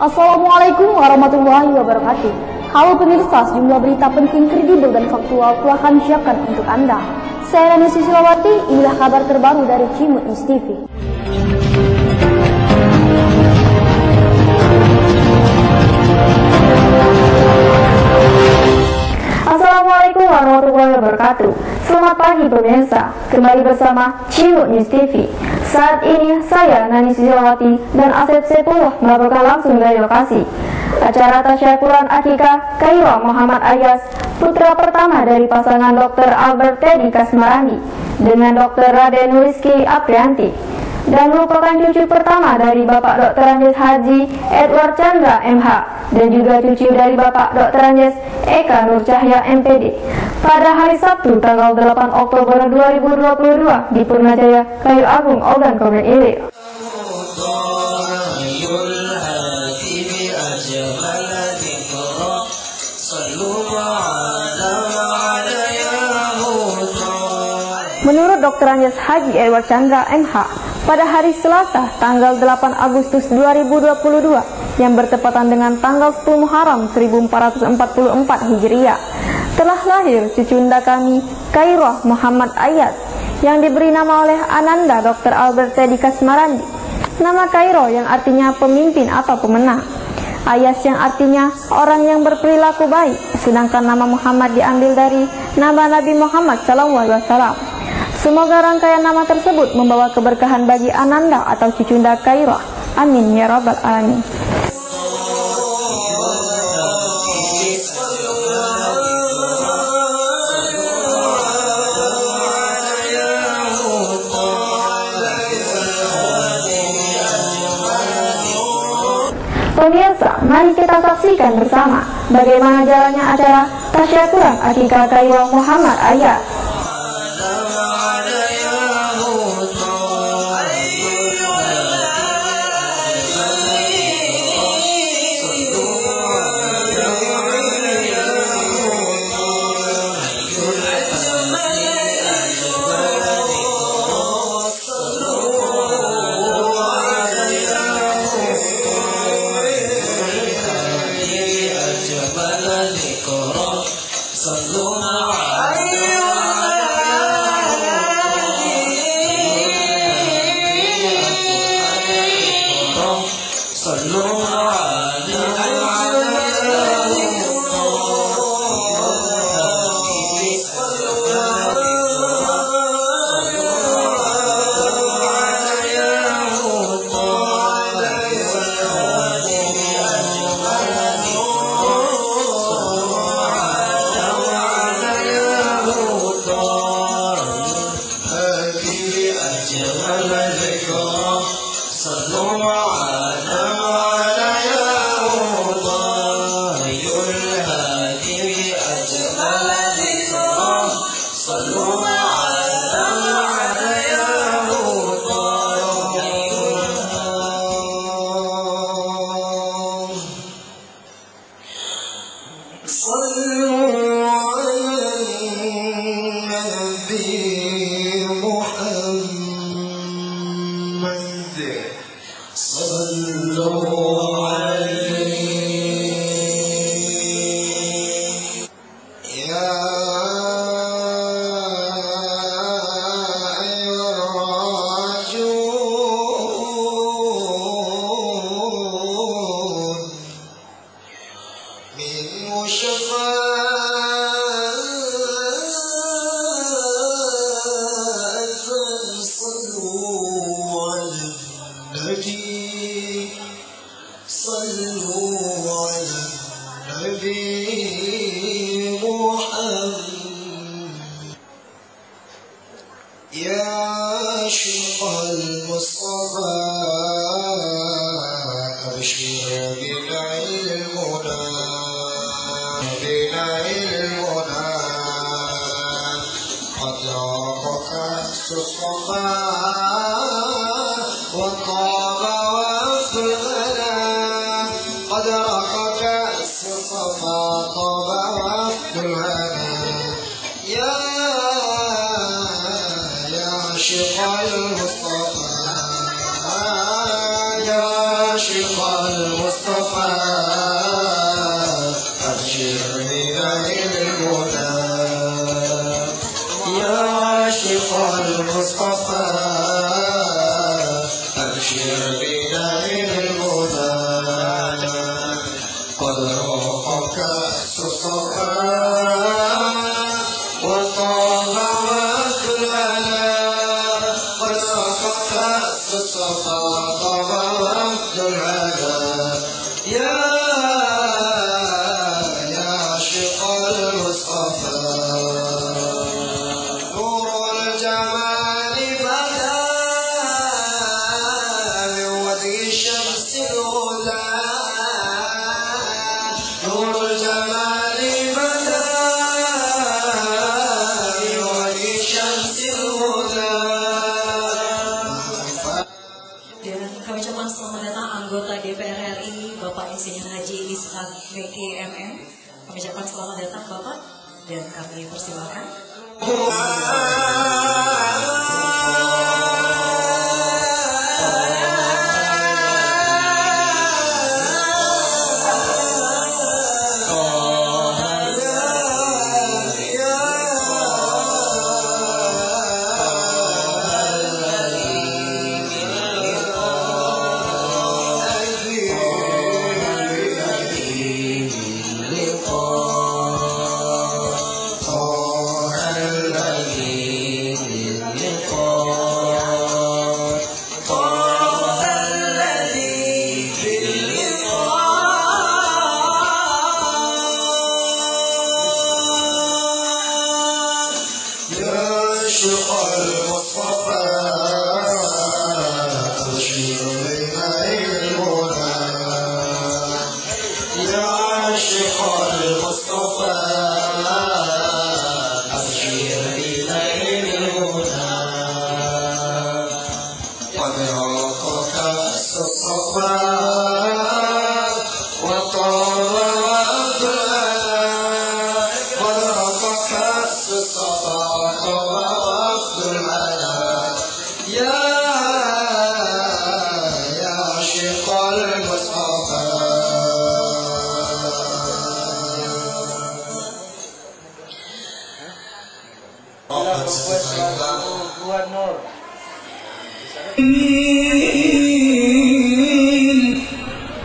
Assalamualaikum warahmatullahi wabarakatuh. Halo pemirsa, sejumlah berita penting, kredibel dan faktual telah kami siapkan untuk Anda. Saya Rani Susilawati, inilah kabar terbaru dari Cimut News TV. Assalamualaikum warahmatullahi wabarakatuh. Selamat pagi pemirsa, kembali bersama Cimut News TV. Saat ini saya Nani Susilawati dan Asep Sepuluh melaporkan langsung dari lokasi acara tasyakuran akikah Khairah Muhammad Ayas, putra pertama dari pasangan Dr. Albert Teddy Kasmarandi dengan Dr. Raden Rizky Aprianti, dan merupakan cucu pertama dari Bapak Dr. Andes Haji Edward Chandra MH dan juga cucu dari Bapak Dr. Andes Eka Nur Cahya MPD pada hari Sabtu tanggal 8 Oktober 2022 di Purnajaya, Kayu Agung, Ogan Komeng Ilir. Menurut Dr. Andes Haji Edward Chandra MH, pada hari Selasa tanggal 8 Agustus 2022 yang bertepatan dengan tanggal 10 Muharram 1444 Hijriah, telah lahir cucunda kami Khairah Muhammad Ayas yang diberi nama oleh Ananda Dr. Albert Teddy Kasmarandi. Nama Khairah yang artinya pemimpin atau pemenang, Ayas yang artinya orang yang berperilaku baik, sedangkan nama Muhammad diambil dari nama Nabi Muhammad SAW. Semoga rangkaian nama tersebut membawa keberkahan bagi Ananda atau cucunda Khairah. Amin ya rabbal alamin. Pemirsa, mari kita saksikan bersama bagaimana jalannya acara tasyakuran akikah Khairah Muhammad Ayas. عاشق المصطفى المصطفى أبشر بنيل المنى يا عاشق المصطفى أبشر بنيل المنى قد روح كأس الصفا وطاب وفد العلا قد روح كأس الصفا وطاب وفد العلا يا عاشق المصطفى نور الجمال بدا من وجه الشمس الهدى نور الجمال بدا من وجه الشمس الهدى. Dan kami ucapkan selamat datang anggota DPR RI Bapak Insinyur Haji Ishak Meki MM. Kami ucapkan selamat datang Bapak dan kami persilakan.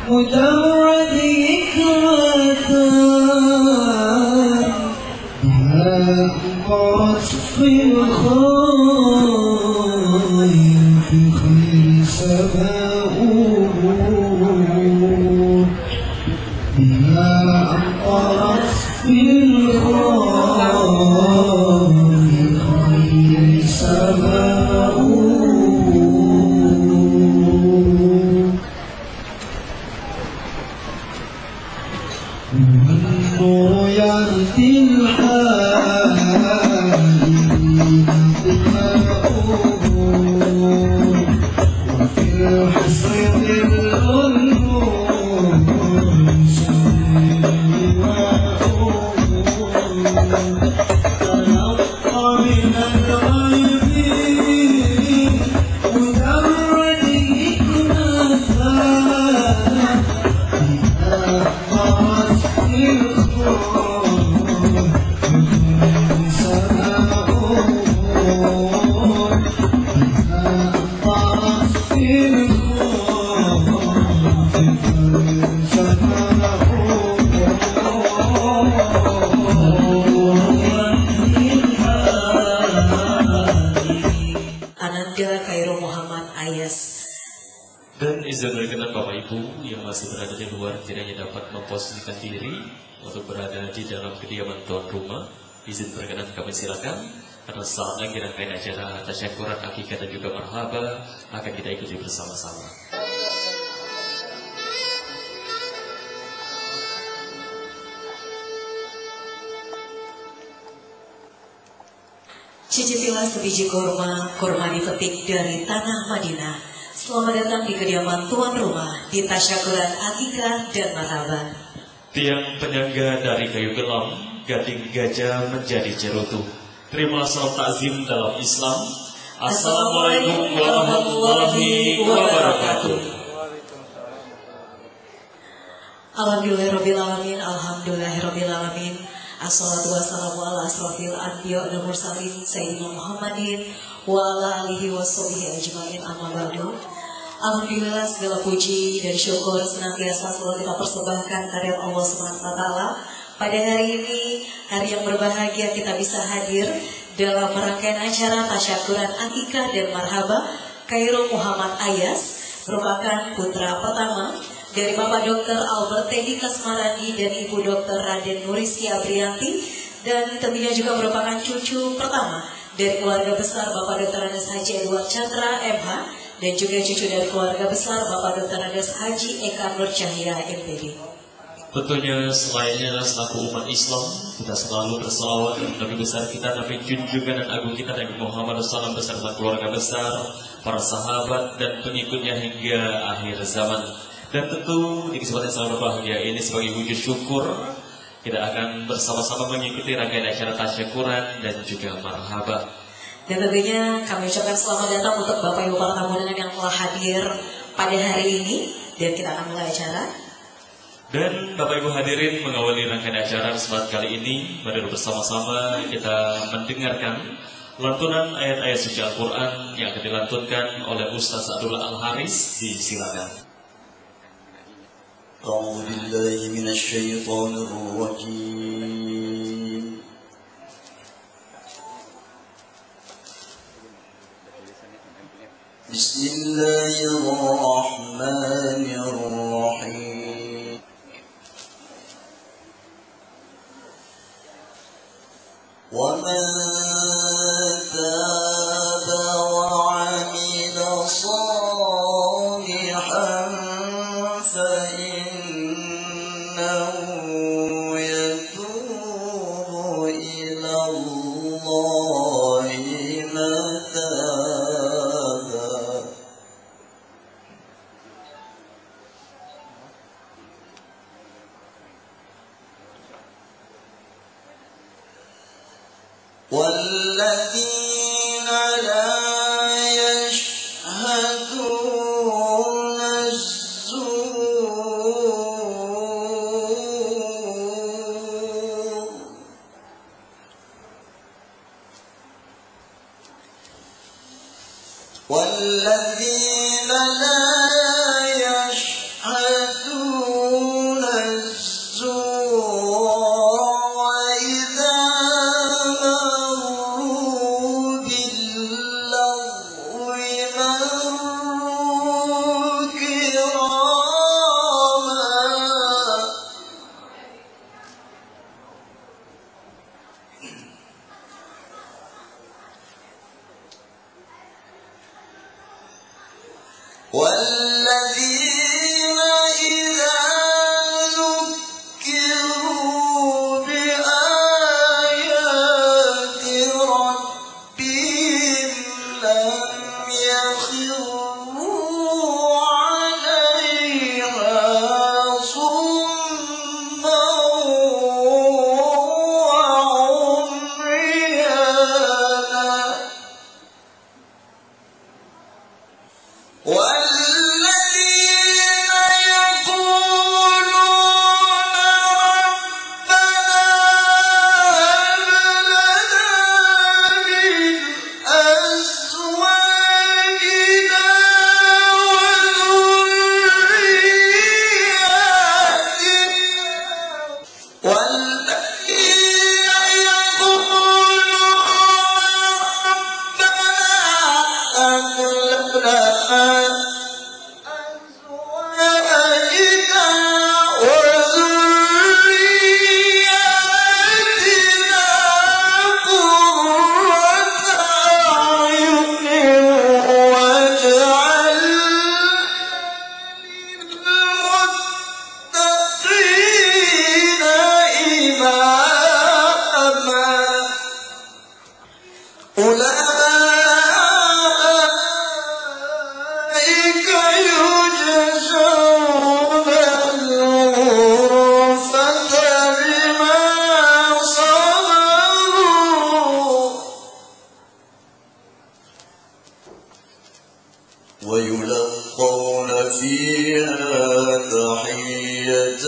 مجرد إكراه قرت في الخير في خير سماؤه بها أمطرت في الخير في خير سماؤه والنور يهدي الحائرين دماؤه وفي الحسر تلقى من الغيب مجرد Ananda Khairul Muhammad Ayas. Dan izin berkenan Bapak Ibu yang masih berada di luar kiranya dapat memposisikan diri untuk berada di dalam kediaman tuan rumah. Izin berkenan kami silakan. Karena saat lagi rangkaian acara tasyakuran akikah dan juga marhaba akan kita ikuti bersama-sama. Cicipilah sebiji kurma, kurma dipetik dari tanah Madinah. Selamat datang di kediaman tuan rumah di tasyakuran akikah dan marhaba. Tiang penyangga dari kayu gelam, gading gajah menjadi cerutu. Terima salam takzim dalam Islam. Assalamualaikum warahmatullahi wabarakatuh. Alhamdulillahirrabbilalamin. Alhamdulillahirrabbilalamin. Assalatu wassalamu ala asrafil anbiya wal mursalin sayyidina Muhammadin wa ala alihi washabihi ajmain, amma ba'du. Alhamdulillah, segala puji dan syukur senantiasa selalu kita persembahkan kehadirat Allah Subhanahu wa taala. Pada hari ini, hari yang berbahagia, kita bisa hadir dalam rangkaian acara tasyakuran akikah dan marhaba Khairul Muhammad Ayas, merupakan putra pertama dari Bapak Dr. Albert Teddy Kasmarandi dan Ibu Dr. Raden Nurisya Abrianti, dan tentunya juga merupakan cucu pertama dari keluarga besar Bapak Dr. Andes Haji Edward Chandra MH, dan juga cucu dari keluarga besar Bapak Dr. Andes Haji Eka Nur Cahya MPD. Tentunya selainnya adalah selaku umat Islam, kita selalu berselawat kepada Nabi besar kita, Nabi junjungan dan agung kita, Nabi Muhammad SAW beserta keluarga besar, para sahabat dan pengikutnya hingga akhir zaman. Dan tentu di kesempatan yang sangat berbahagia ini sebagai wujud syukur, kita akan bersama-sama mengikuti rangkaian acara tasyakuran dan juga marhaba. Dan tentunya kami ucapkan selamat datang untuk Bapak Ibu para tamu undangan yang telah hadir pada hari ini, dan kita akan mulai acara. Dan Bapak Ibu hadirin, mengawali rangkaian acara kesempatan kali ini, mari bersama-sama kita mendengarkan lantunan ayat-ayat suci Al-Quran yang akan dilantunkan oleh Ustaz Abdullah Al-Haris. Disilakan. أعوذ بالله من الشيطان الرجيم بسم الله الرحمن الرحيم ومن تاب وعمل صالحا فإنه يتوب إلى الله متابا والذين لا يشهدون الزور والذين لا يشهدون الزور وإذا مروا باللغو مروا كراما والذين إذا ذكروا بآيات ربهم لم يخروا عليها صما وعميانا والذين يقولون ربنا هب لنا من أزواجنا وذرياتنا والذين يقولون ربنا هب لنا أزواجنا وذرياتنا قرة أعين واجعلنا للمتقين إماما أولئك يجزون الغرفة بما صبروا ويلقون فيها تحية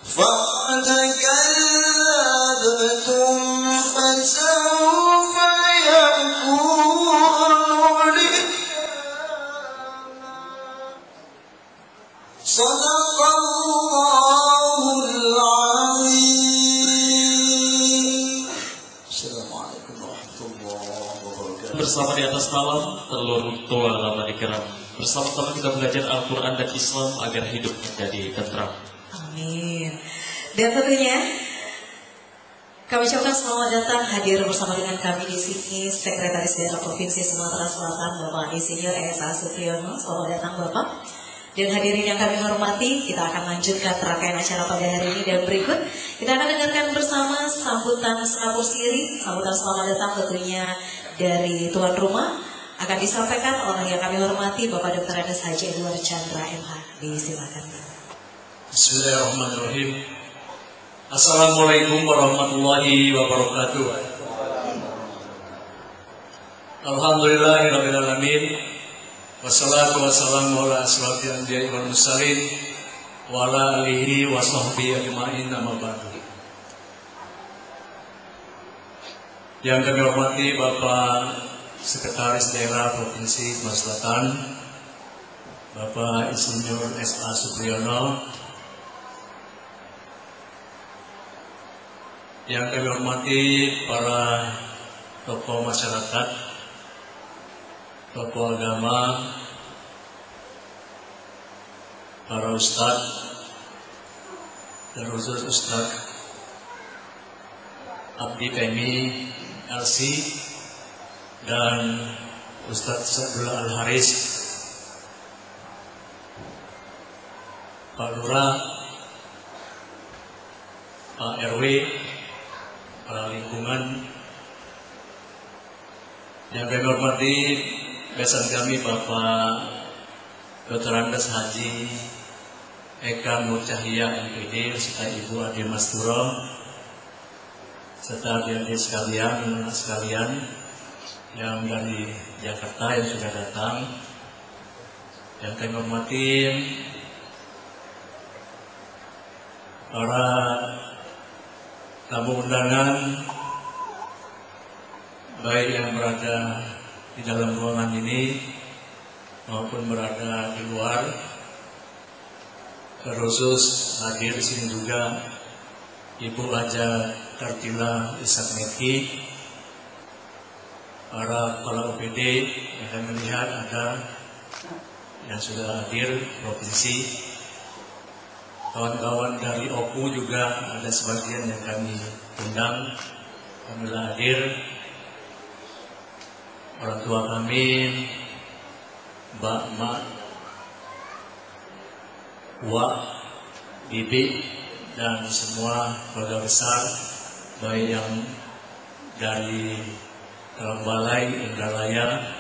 فَتَكَلَّبْتُمْ فَسَوْفَ يَكُونُ صدق الله العظيم. Assalamualaikum warahmatullahi wabarakatuh. Bersama di atas malam telur tua lama dikeram. Bersama-sama kita belajar Al-Quran dan Islam agar hidup menjadi tentram. Amin. Dan tentunya kami ucapkan selamat datang hadir bersama dengan kami di sini Sekretaris Daerah Provinsi Sumatera Selatan Bapak Insinyur E.S.A. Supriyono. Selamat datang Bapak. Dan hadirin yang kami hormati, kita akan lanjutkan rangkaian acara pada hari ini dan berikut kita akan dengarkan bersama sambutan senapur siri, sambutan selamat datang tentunya dari tuan rumah akan disampaikan oleh yang kami hormati Bapak Dr. Andes Haji Edward Chandra MH. Disilakan. Bismillahirrahmanirrahim. Assalamualaikum warahmatullahi wabarakatuh. Alhamdulillahirabbil alamin. Wassalatu wassalamu ala asyrofil anbiya'i wal mursalin wa ala alihi wa sahbihi ajma'in, amma ba'du. Yang kami hormati Bapak Sekretaris Daerah Provinsi Sumatera Selatan Bapak Insinyur S.A. Supriyono, yang kami hormati para tokoh masyarakat, tokoh agama, para ustadz, dan khusus Ustadz Abdi Kemi LC dan Ustadz Sabdullah Al-Haris, Pak Lurah, Pak RW, para lingkungan, yang kami hormati besan kami Bapak Dr. Andes Haji Eka Nur Cahya MPD serta Ibu Ade Masturo serta adik-adik sekalian, anak sekalian yang dari Jakarta yang sudah datang, yang kami hormati para tamu undangan baik yang berada di dalam ruangan ini maupun berada di luar. Terkhusus hadir di sini juga Ibu Haja Kartila Ishak Meki, para kepala OPD yang kami lihat ada yang sudah hadir provinsi, kawan-kawan dari OKU juga ada sebagian yang kami undang, kami hadir. Orang tua kami, Mbak, Mak, Wak, Bibi, dan semua keluarga besar, baik yang dari Balai, Indralaya,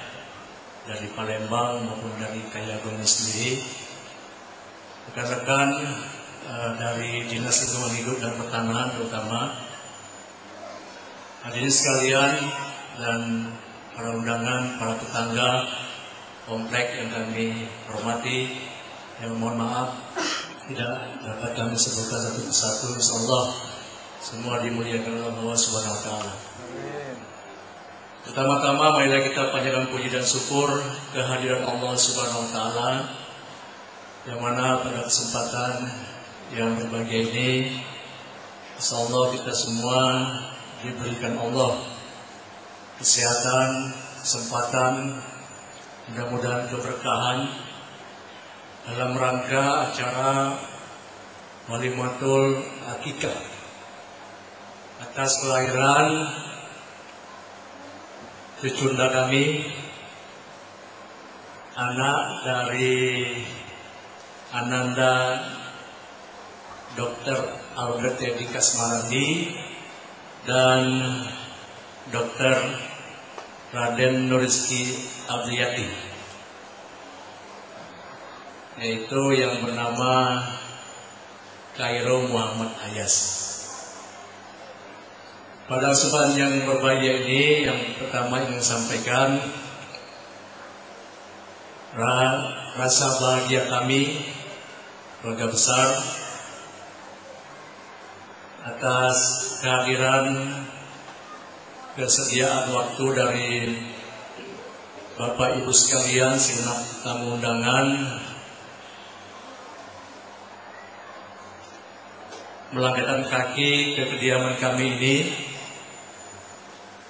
dari Palembang maupun dari Kayagung sendiri, rekan-rekan dari Dinas Lingkungan Hidup dan Pertanahan terutama, hadirin sekalian dan para undangan, para tetangga komplek yang kami hormati, yang mohon maaf tidak dapat kami sebutkan satu persatu. Insyaallah semua dimuliakan oleh Allah Subhanahu wa taala. Pertama-tama marilah kita panjatkan puji dan syukur kehadiran Allah Subhanahu wa taala, yang mana pada kesempatan yang berbahagia ini insyaallah kita semua diberikan Allah kesehatan, kesempatan, mudah-mudahan keberkahan dalam rangka acara Walimatul Akikah atas kelahiran cucunda kami, anak dari Ananda Dr. Albert Edi Kasmarandi dan Dr. Raden Nurizki Abdiyati, yaitu yang bernama Khairul Muhammad Ayas. Pada kesempatan yang berbahagia ini, yang pertama ingin sampaikan rasa bahagia kami keluarga besar atas kehadiran kesediaan waktu dari Bapak Ibu sekalian, segenap tamu undangan, melangkahkan kaki ke kediaman kami ini.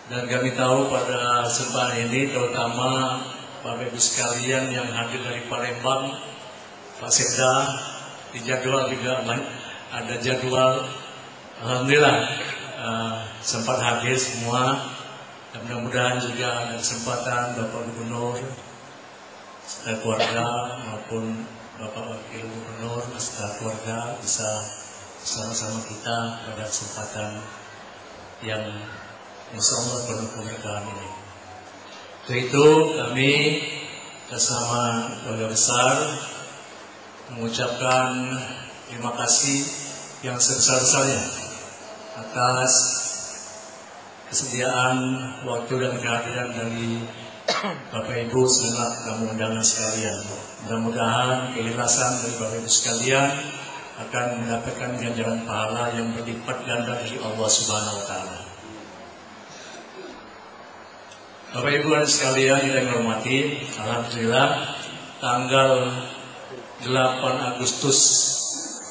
Dan kami tahu pada kesempatan ini, terutama Bapak Ibu sekalian yang hadir dari Palembang, Pak Sekda, di jadwal juga ada jadwal. Alhamdulillah sempat hadir semua. Dan mudah-mudahan juga ada kesempatan Bapak Gubernur serta keluarga maupun Bapak Wakil Gubernur serta keluarga bisa bersama-sama kita pada kesempatan yang insya Allah penuh keberkahan ini. Untuk itu kami bersama keluarga besar mengucapkan terima kasih yang sebesar-besarnya atas kesediaan waktu dan kehadiran dari Bapak Ibu segenap tamu undangan sekalian. Mudah-mudahan keikhlasan dari Bapak Ibu sekalian akan mendapatkan ganjaran pahala yang berlipat ganda dari Allah Subhanahu wa taala. Bapak Ibu dan sekalian yang hormati, alhamdulillah tanggal 8 Agustus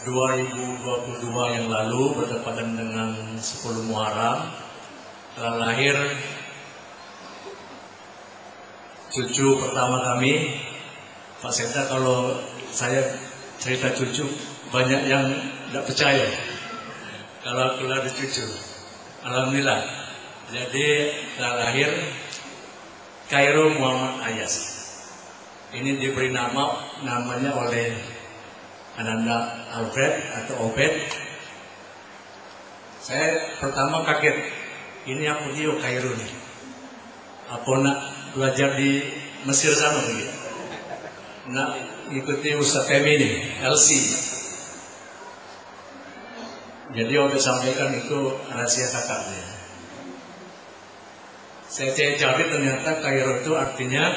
2022 yang lalu bertepatan dengan 10 Muharram telah lahir cucu pertama kami, Pak Sekda. Kalau saya cerita cucu, banyak yang tidak percaya kalau keluar cucu. Alhamdulillah. Jadi telah lahir Khairul Muhammad Ayas. Ini diberi namanya oleh Ananda Alfred atau Obed. Saya pertama kaget. Ini apa dia Khairul nih? Apa nak belajar di Mesir sana begitu? Nak ikuti Ustaz Temi ini, LC. Jadi Obed sampaikan itu rahasia kakaknya. Saya cari ternyata Khairul itu artinya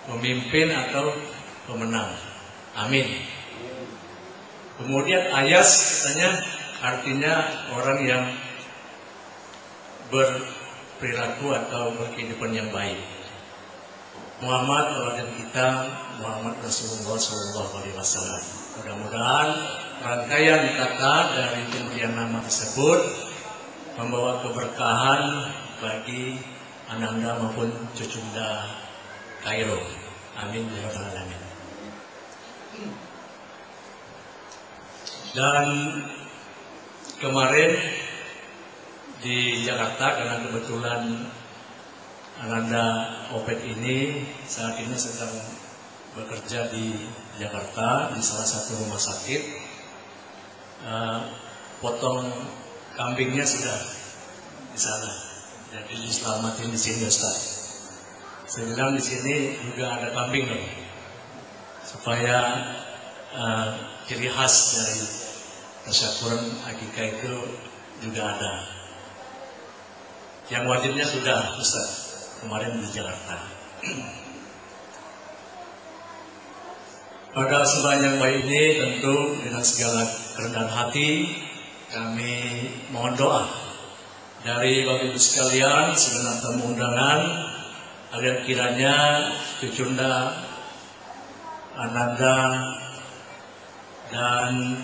pemimpin atau pemenang. Amin. Kemudian Ayas katanya artinya orang yang berperilaku atau berkehidupan yang baik. Muhammad teladan kita, Muhammad Rasulullah SAW. Mudah-mudahan rangkaian kata dari pemberian nama tersebut membawa keberkahan bagi Ananda maupun cucunda Khairul. Amin ya rabbal alamin. Dan kemarin di Jakarta, karena kebetulan Ananda Obed ini saat ini sedang bekerja di Jakarta di salah satu rumah sakit. Potong kambingnya sudah di sana, jadi diselamatin di sini Ustaz. Saya bilang di sini juga ada kambing loh, supaya ciri khas dari tasyakuran akikah itu juga ada. Yang wajibnya sudah Ustaz kemarin di Jakarta. Pada kesempatan yang baik ini tentu dengan segala kerendahan hati kami mohon doa dari Bapak Ibu sekalian, segenap tamu undangan, agar kiranya cucunda Ananda dan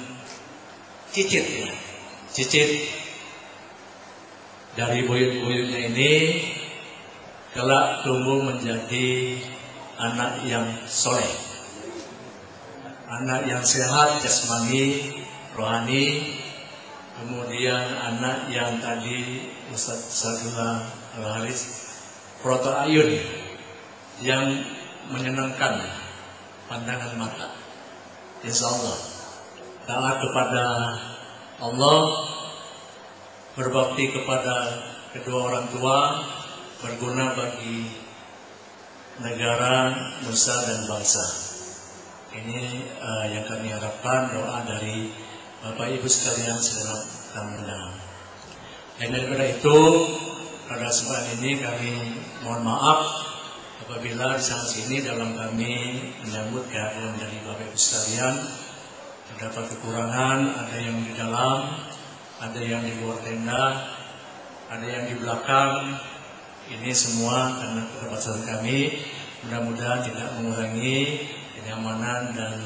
cicit dari buyut-buyutnya ini kelak tumbuh menjadi anak yang soleh, anak yang sehat jasmani, rohani, kemudian anak yang tadi Ustaz Sadullah Al-Haris Proto Ayun yang menyenangkan pandangan mata. Insya Allah taat kepada Allah, berbakti kepada kedua orang tua, berguna bagi negara, nusa dan bangsa. Ini yang kami harapkan, doa dari Bapak Ibu sekalian segenap tamu undangan. Dan daripada itu, pada kesempatan ini kami mohon maaf apabila di sana sini dalam kami menyambut kehadiran dari Bapak Ibu sekalian terdapat kekurangan, ada yang di dalam ada yang di luar tenda, ada yang di belakang. Ini semua karena keterbatasan kami, mudah-mudahan tidak mengurangi kenyamanan dan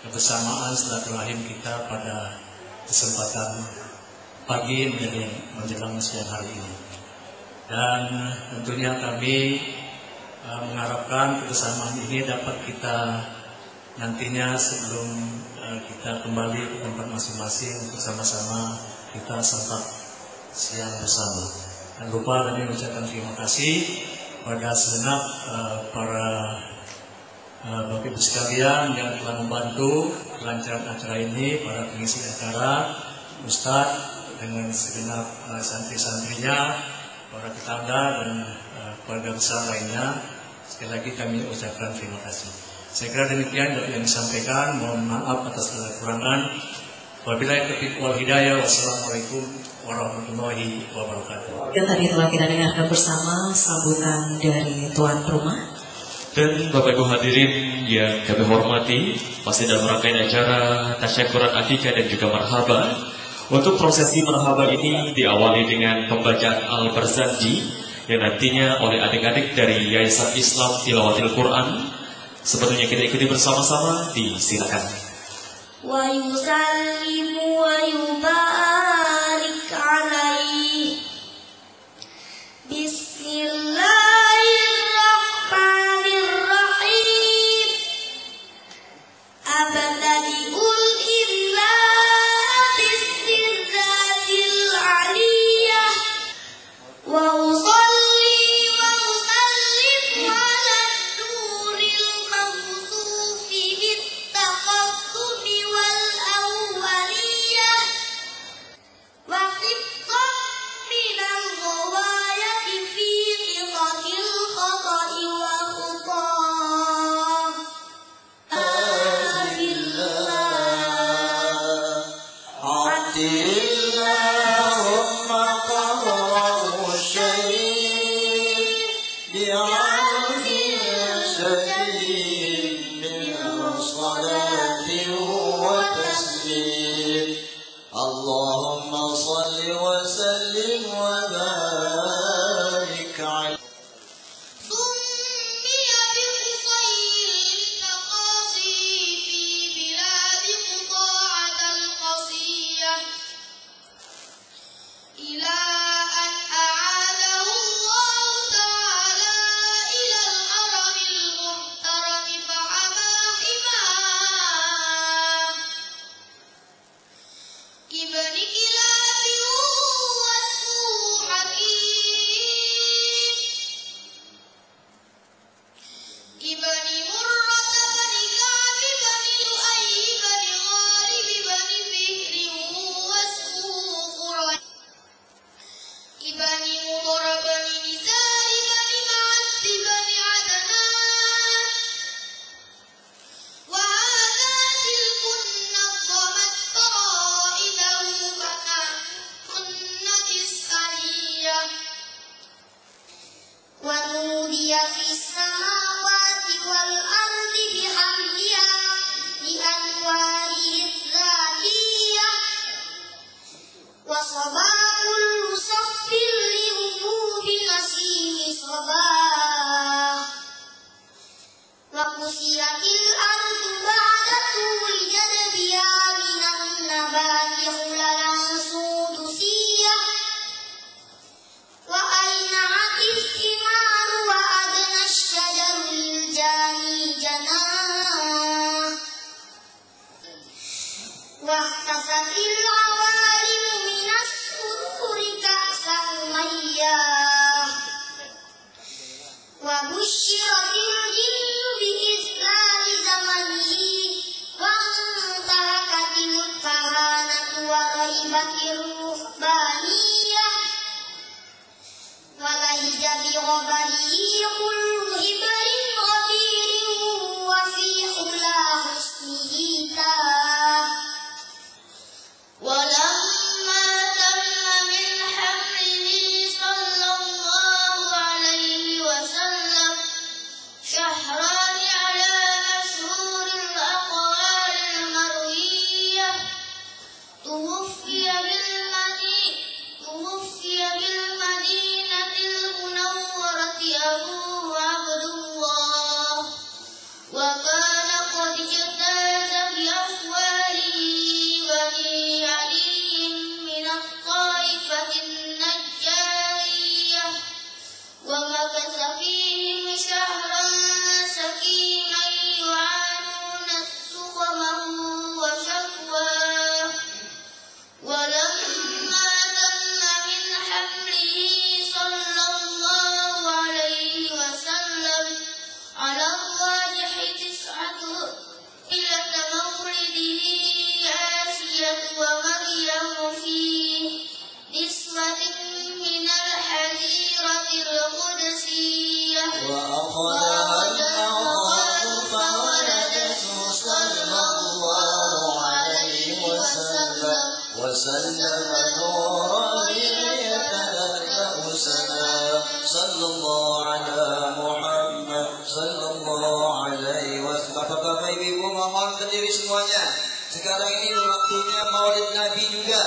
kebersamaan silaturahim kita pada kesempatan pagi menjelang siang hari ini. Dan tentunya kami mengharapkan kebersamaan ini dapat kita nantinya sebelum kita kembali ke tempat masing-masing untuk sama-sama kita santap siang bersama. Dan lupa kami mengucapkan terima kasih pada segenap para Bapak Ibu sekalian yang telah membantu kelancaran acara ini, para pengisi acara, Ustadz dengan segenap santri-santrinya, para tetangga dan keluarga besar lainnya. Sekali lagi kami ucapkan terima kasih. Saya kira demikian yang disampaikan. Mohon maaf atas segala kekurangan. Wabillahi taufiq wal hidayah. Wassalamualaikum warahmatullahi wabarakatuh. Dan tadi telah kita dengarkan bersama sambutan dari tuan rumah. Dan Bapak Ibu hadirin yang kami hormati, masih dalam rangkaian acara tasyakuran akikah dan juga marhaba. Untuk prosesi marhaba ini diawali dengan pembacaan Al-Barzanji yang nantinya oleh adik-adik dari Yayasan Islam Tilawatil Quran. Sebetulnya kita ikuti bersama-sama, disilakan. Wa yusallimu wa yubarik alaihi. Bismillahirrahmanirrahim. Abtadi'ul illa bismillahil aliyah. Wa usalli wa usallim ala nuril mawsufi bittaqaddumi wal awwaliyah. Wa qittan minal ghawayati fi qitatil khata'i wa khutam. اللهم قرره الشريف بعرف شديد من صلاة وتسليم اللهم صل وسلم وبارك عليه سمي بقصير التقاصي في بلاد قطاعة القصية إلى أن أعاده الله تعالى إلى الحرم المحترم فحمى حماه ابن كلاب واسمه حكيم ابن مرة بن كعب بن لؤي بن غالب بن فهر واسمه قريش ابن مضر بن نزار بن معد بن عدنان وهذا تلك نظمت فرائده فكأنهن السرية ونودي في السماوات والأرض بحمدها بأنواره الذاتية وصبا كل صف لوجوب نسيم صباح وكسيت الأرض بعد طول جدبها من النبات خللا سدسية وأينعت الثمار وأدنى الشجر للجاني جناح واحتفت العوالم من السرور كأسا مياه وبشرت الجن بإسلام زمنه وانتهكت الكهانة ورهبت الرهبانية ولهج بغبره كل هبر غفير وفي حلا حسنه تاه ولما تم من حمله صلى الله عليه وسلم شهران على مشهور الأقوال المروية توفي بالمدينة ومريم في نسوة من الحظيرة القدسية وأخذها المخاض فولدته صلى الله عليه وسلم نورا يتلألأ سنا صلى الله على Muhammad sallallahu alaihi wasallam. Bapak-bapak, ibu-ibu, mohon berdiri semuanya. Sekarang ini waktunya Maulid Nabi juga.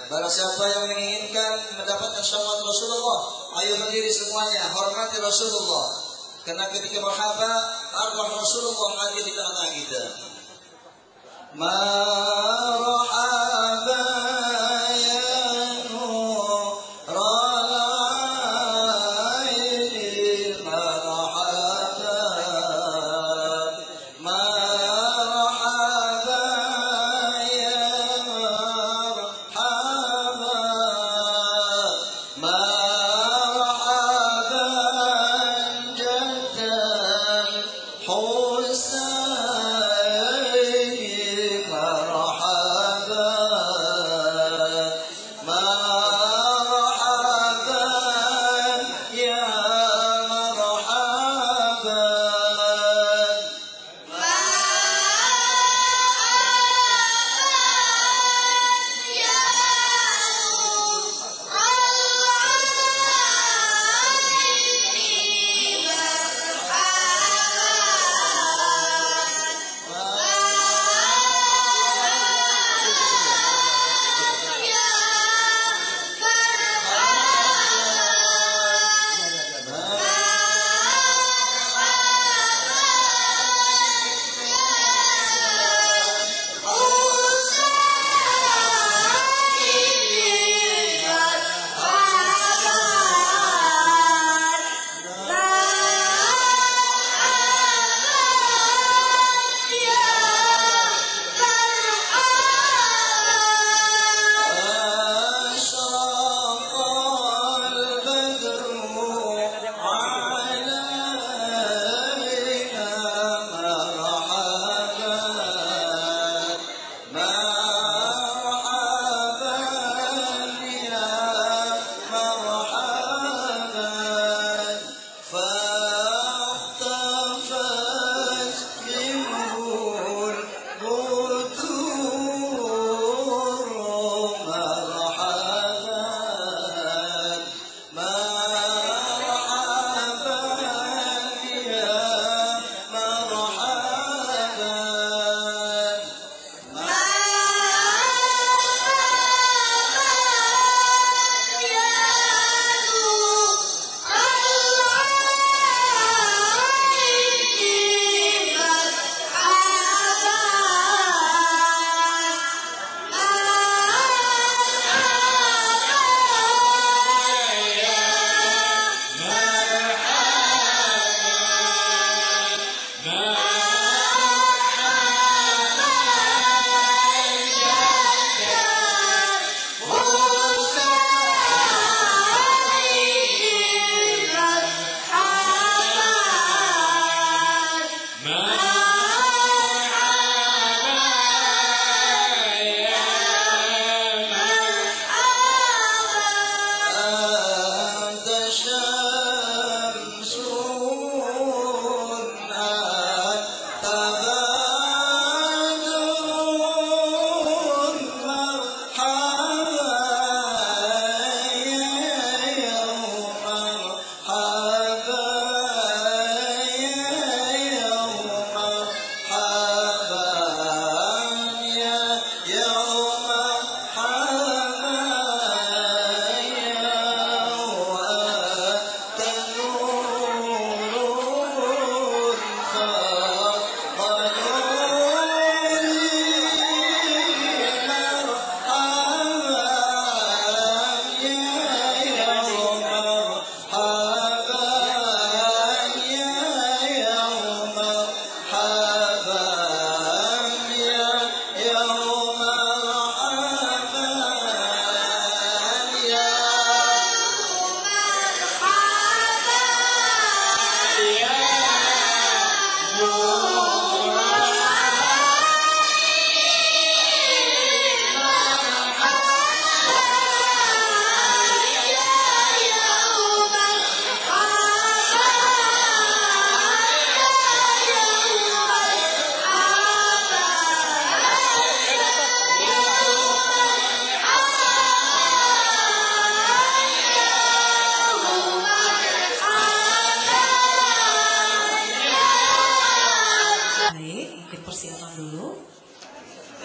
Barang siapa yang menginginkan mendapatkan syafaat Rasulullah, ayo berdiri semuanya, hormati Rasulullah. Karena ketika merhaba, arwah Rasulullah hadir di tengah-tengah kita. Marhaba ya Nur al-aini, marhaba, marhaba ya marhaba, marhaban jaddan Husain, marhaba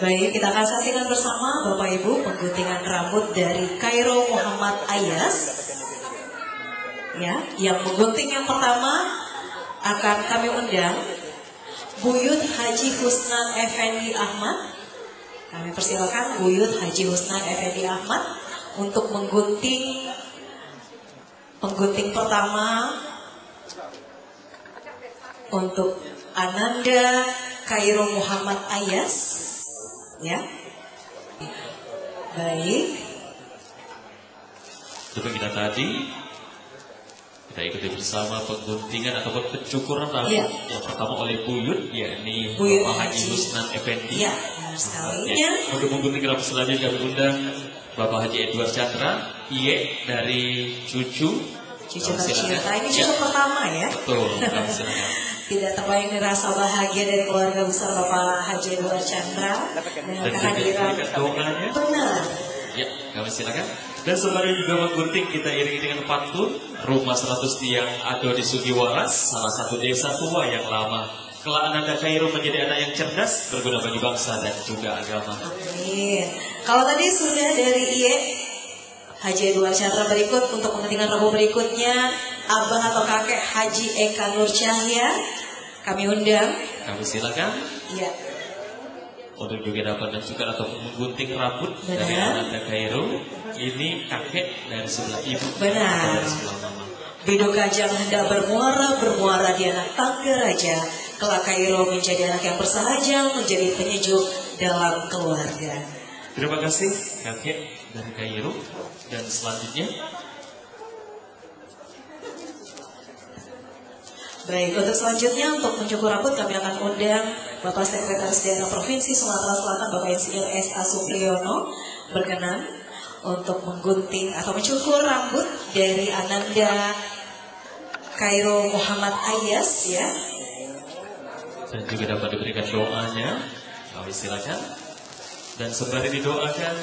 Baik, kita akan saksikan bersama Bapak Ibu pengguntingan rambut dari Khairul Muhammad Ayas. Ya, yang menggunting yang pertama akan kami undang Buyut Haji Husnan Effendi Ahmad. Kami persilakan Buyut Haji Husnan Effendi Ahmad untuk menggunting penggunting pertama untuk Ananda Khairul Muhammad Ayas. Ya, baik. Seperti kita tadi, kita ikuti bersama pengguntingan ataupun pencukuran rambut yang pertama oleh Buyut, yakni Bapak Haji Husnan Effendi. Ya, benar sekali. Ya. Untuk menggunting rambut selanjutnya kami undang Bapak Haji Edward Chandra, IE dari Cucu tercinta. Ini cucu pertama ya. Betul, kami silakan. Tidak terbayang rasa bahagia dari keluarga besar Bapak Haji Edward Chandra dengan kehadiran. Benar. Ya, kami silakan. Dan sembari juga menggunting, kita iringi dengan pantun Rumah 100 Tiang Ado di Sugiwaras, salah satu desa tua yang lama. Kelak Ananda Khairul menjadi anak yang cerdas, berguna bagi bangsa dan juga agama. Amin. Kalau tadi sudah dari IE Haji Edward Chandra, berikut untuk kepentingan rambut berikutnya Abah atau kakek Haji Eka Nur Cahya, kami undang. Kami silakan. Iya. Untuk juga dapat menunjukkan atau menggunting rambut dari Ananda Khairul. Ini kakek dari sebelah ibu. Benar. Dari sebelah mama. Biduk Kajang hendak bermuara di anak tangga raja. Kelak Khairul menjadi anak yang bersahaja, menjadi penyejuk dalam keluarga. Terima kasih kakek dari Khairul. Dan selanjutnya, baik, untuk selanjutnya untuk mencukur rambut kami akan undang Bapak Sekretaris Daerah Provinsi Sumatera Selatan Bapak Insinyur S.A. Supriyono berkenan untuk menggunting atau mencukur rambut dari Ananda Khairul Muhammad Ayas ya. Dan juga dapat diberikan doanya. Kami silakan. Dan sembari didoakan,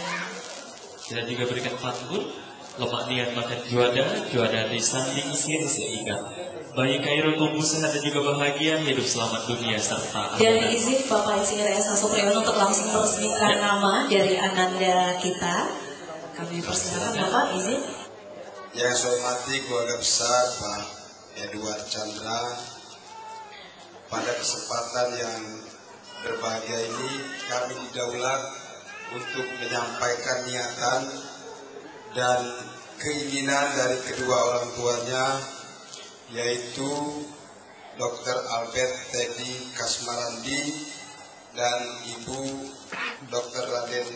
kita juga berikan pantun. Lemak niat makan juada disanding sir seikat. Bayi Khairul tumbuh sehat dan juga bahagia, hidup selamat dunia serta akhirat. Dan izin Bapak Insinyur S.A. Supriyono untuk langsung meresmikan nama dari Ananda kita. Kami persilakan Bapak, izin. Yang saya hormati keluarga besar Pak Edward Chandra, pada kesempatan yang berbahagia ini kami didaulat untuk menyampaikan niatan dan keinginan dari kedua orang tuanya, yaitu Dr. Albert Teddy Kasmarandi dan Ibu Dr. Raden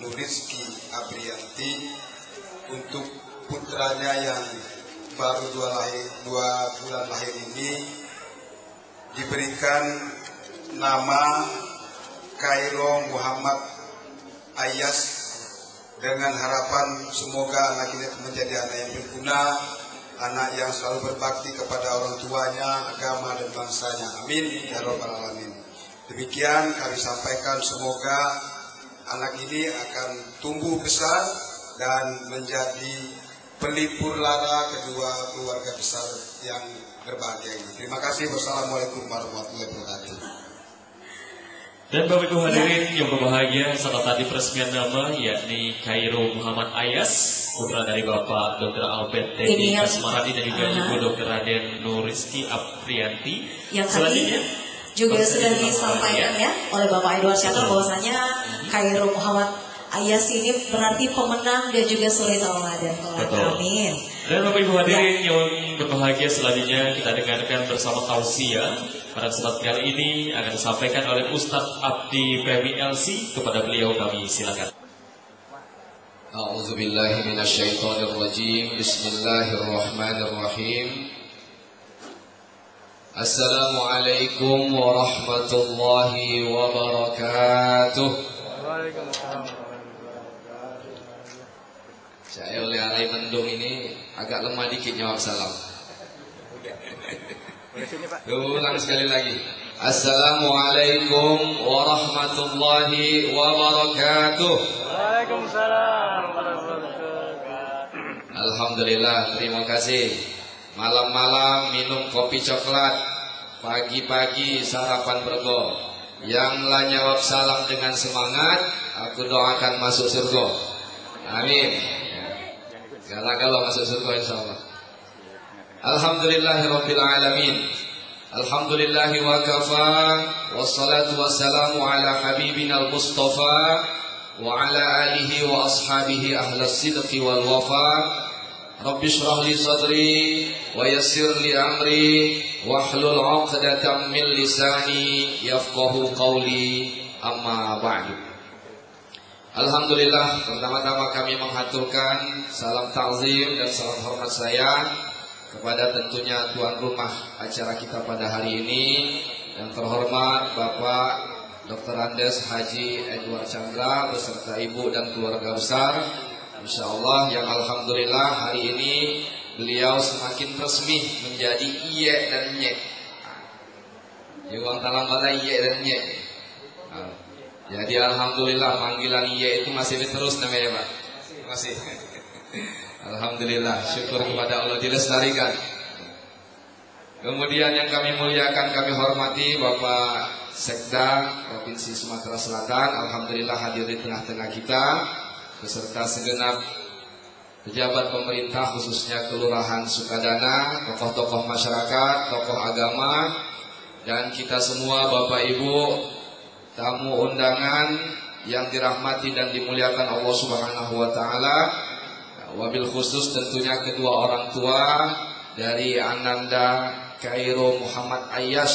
Nurizki Abrianti, untuk putranya yang baru 2 bulan lahir ini diberikan nama Khairul Muhammad Ayas, dengan harapan semoga anak ini menjadi anak yang berguna, anak yang selalu berbakti kepada orang tuanya, agama dan bangsanya. Amin ya rabbal alamin. Demikian kami sampaikan, semoga anak ini akan tumbuh besar dan menjadi pelipur lara kedua keluarga besar yang berbahagia ini. Terima kasih. Wassalamualaikum warahmatullahi wabarakatuh. Dan Bapak Ibu hadirin yang berbahagia, setelah tadi peresmian nama yakni Khairul Muhammad Ayas, putra dari Bapak Dr. Albert Teddy Kasmarandi dan juga Ibu Dr. Raden Nurizki Aprianti. Yang selanjutnya juga sudah disampaikan ya oleh Bapak Edward Chandra bahwasanya Khairul Muhammad Ayas ini berarti pemenang dan juga suri tauladan. Amin. Dan Bapak Ibu hadirin yang berbahagia, selanjutnya kita dengarkan bersama tausiah. Pada kesempatan kali ini akan disampaikan oleh Ustadz Abdi Femi LC. Kepada beliau kami silakan. A'udzubillahi minasyaitonirrajim. Bismillahirrahmanirrahim. Assalamualaikum warahmatullahi wabarakatuh. Saya oleh arai mendung ini agak lemah dikit jawab salam. Ulang sekali lagi. Assalamualaikum warahmatullahi wabarakatuh. Waalaikumsalam warahmatullahi wabarakatuh. Alhamdulillah, terima kasih. Malam-malam minum kopi coklat, pagi-pagi sarapan bergo. Yang lah jawab salam dengan semangat, aku doakan masuk surga. Amin. Kalau masuk surga insyaallah. Alhamdulillahirabbil alamin. Alhamdulillahi wa kafa, wassalatu wassalamu ala habibina al-mustafa wa ala alihi wa ashabihi ahlas sidqi wal wafa. Rabbi shrah li sadri wa yassir li amri wahlul 'uqdatam min lisani yafqahu qawli, amma ba'du. Alhamdulillah, pertama-tama kami menghaturkan salam ta'zim dan salam hormat saya kepada tentunya tuan rumah acara kita pada hari ini, yang terhormat Bapak Dr. Andes Haji Edward Chandra beserta ibu dan keluarga besar, insyaallah, yang alhamdulillah hari ini beliau semakin resmi menjadi iye dan nye. Yang orang talang pada iye dan nye. Jadi alhamdulillah panggilan iye itu masih terus namanya Pak. Masih. Alhamdulillah, syukur kepada Allah dilestarikan. Kemudian yang kami muliakan, kami hormati Bapak Sekda Provinsi Sumatera Selatan, alhamdulillah hadir di tengah-tengah kita beserta segenap pejabat pemerintah, khususnya Kelurahan Sukadana, tokoh-tokoh masyarakat, tokoh agama, dan kita semua Bapak Ibu tamu undangan yang dirahmati dan dimuliakan Allah Subhanahu wa taala. Wabil khusus tentunya kedua orang tua dari Ananda Kairo Muhammad Ayas,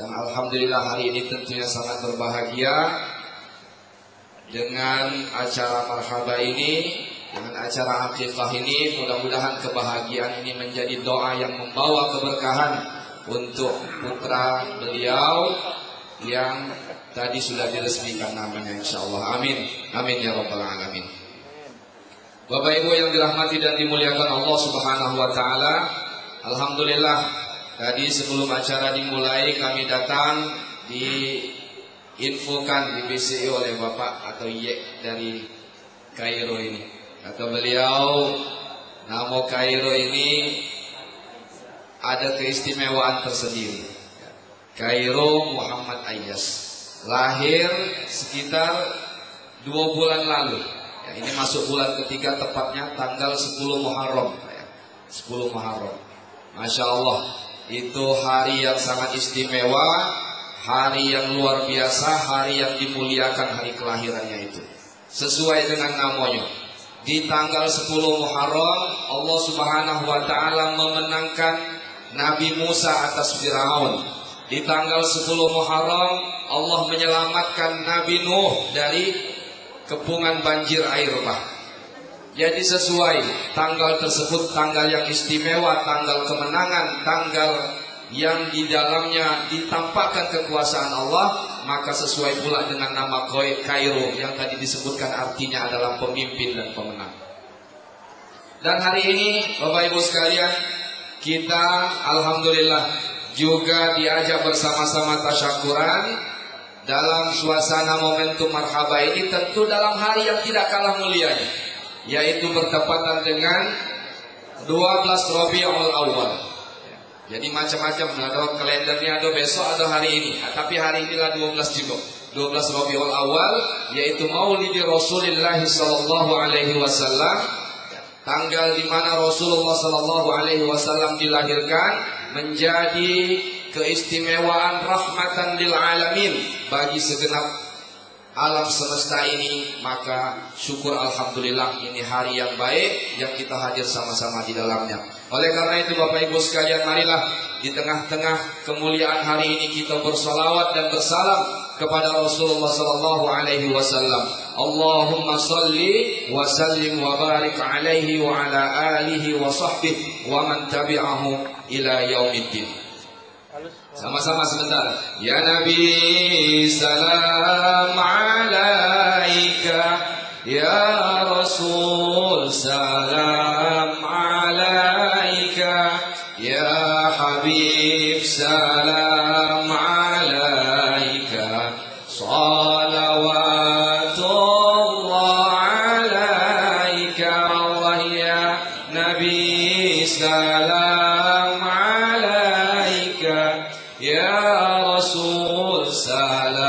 yang alhamdulillah hari ini tentunya sangat berbahagia dengan acara marhaba ini, dengan acara akikah ini. Mudah-mudahan kebahagiaan ini menjadi doa yang membawa keberkahan untuk putra beliau yang tadi sudah diresmikan namanya, insyaallah. Amin. Amin ya rabbal alamin. Bapak Ibu yang dirahmati dan dimuliakan Allah Subhanahu wa taala, alhamdulillah tadi sebelum acara dimulai kami datang diinfokan di BCI oleh Bapak atau Yek dari Kairo ini. Kata beliau, nama Kairo ini ada keistimewaan tersendiri. Kairo Muhammad Ayas lahir sekitar 2 bulan lalu. Ya, ini masuk bulan ketiga, tepatnya tanggal 10 Muharram. 10 Muharram. Masya Allah, itu hari yang sangat istimewa, hari yang luar biasa, hari yang dimuliakan, hari kelahirannya itu. Sesuai dengan namanya. Di tanggal 10 Muharram, Allah Subhanahu wa taala memenangkan Nabi Musa atas Firaun. Di tanggal 10 Muharram, Allah menyelamatkan Nabi Nuh dari kepungan banjir air bah. Jadi sesuai tanggal tersebut, tanggal yang istimewa, tanggal kemenangan, tanggal yang di dalamnya ditampakkan kekuasaan Allah, maka sesuai pula dengan nama Kairo yang tadi disebutkan, artinya adalah pemimpin dan pemenang. Dan hari ini Bapak Ibu sekalian, kita alhamdulillah juga diajak bersama-sama tasyakuran dalam suasana momentum marhaba ini, tentu dalam hari yang tidak kalah mulianya, yaitu bertepatan dengan 12 Rabiul Awal. Jadi macam-macam, ada kalendernya, ada besok, ada hari ini. Tapi hari inilah 12 juga, 12 Rabiul Awal, yaitu Maulidi Rasulullah sallallahu alaihi wasallam, tanggal di mana Rasulullah sallallahu alaihi wasallam dilahirkan, menjadi keistimewaan rahmatan lil alamin bagi segenap alam semesta ini. Maka syukur alhamdulillah, ini hari yang baik yang kita hadir sama-sama di dalamnya. Oleh karena itu Bapak Ibu sekalian, marilah di tengah-tengah kemuliaan hari ini kita bersalawat dan bersalam kepada Rasulullah sallallahu alaihi wasallam. Allahumma salli wa sallim wa barik alaihi wa ala alihi wa sahbihi wa man tabi'ahu ila yaumiddin. Sama-sama sebentar. Ya Nabi salam alaika, ya Rasul salam alaika, ya Habib salam alaika, salawatullah alaika, Allah ya Nabi salam alaika, ya Rasul salam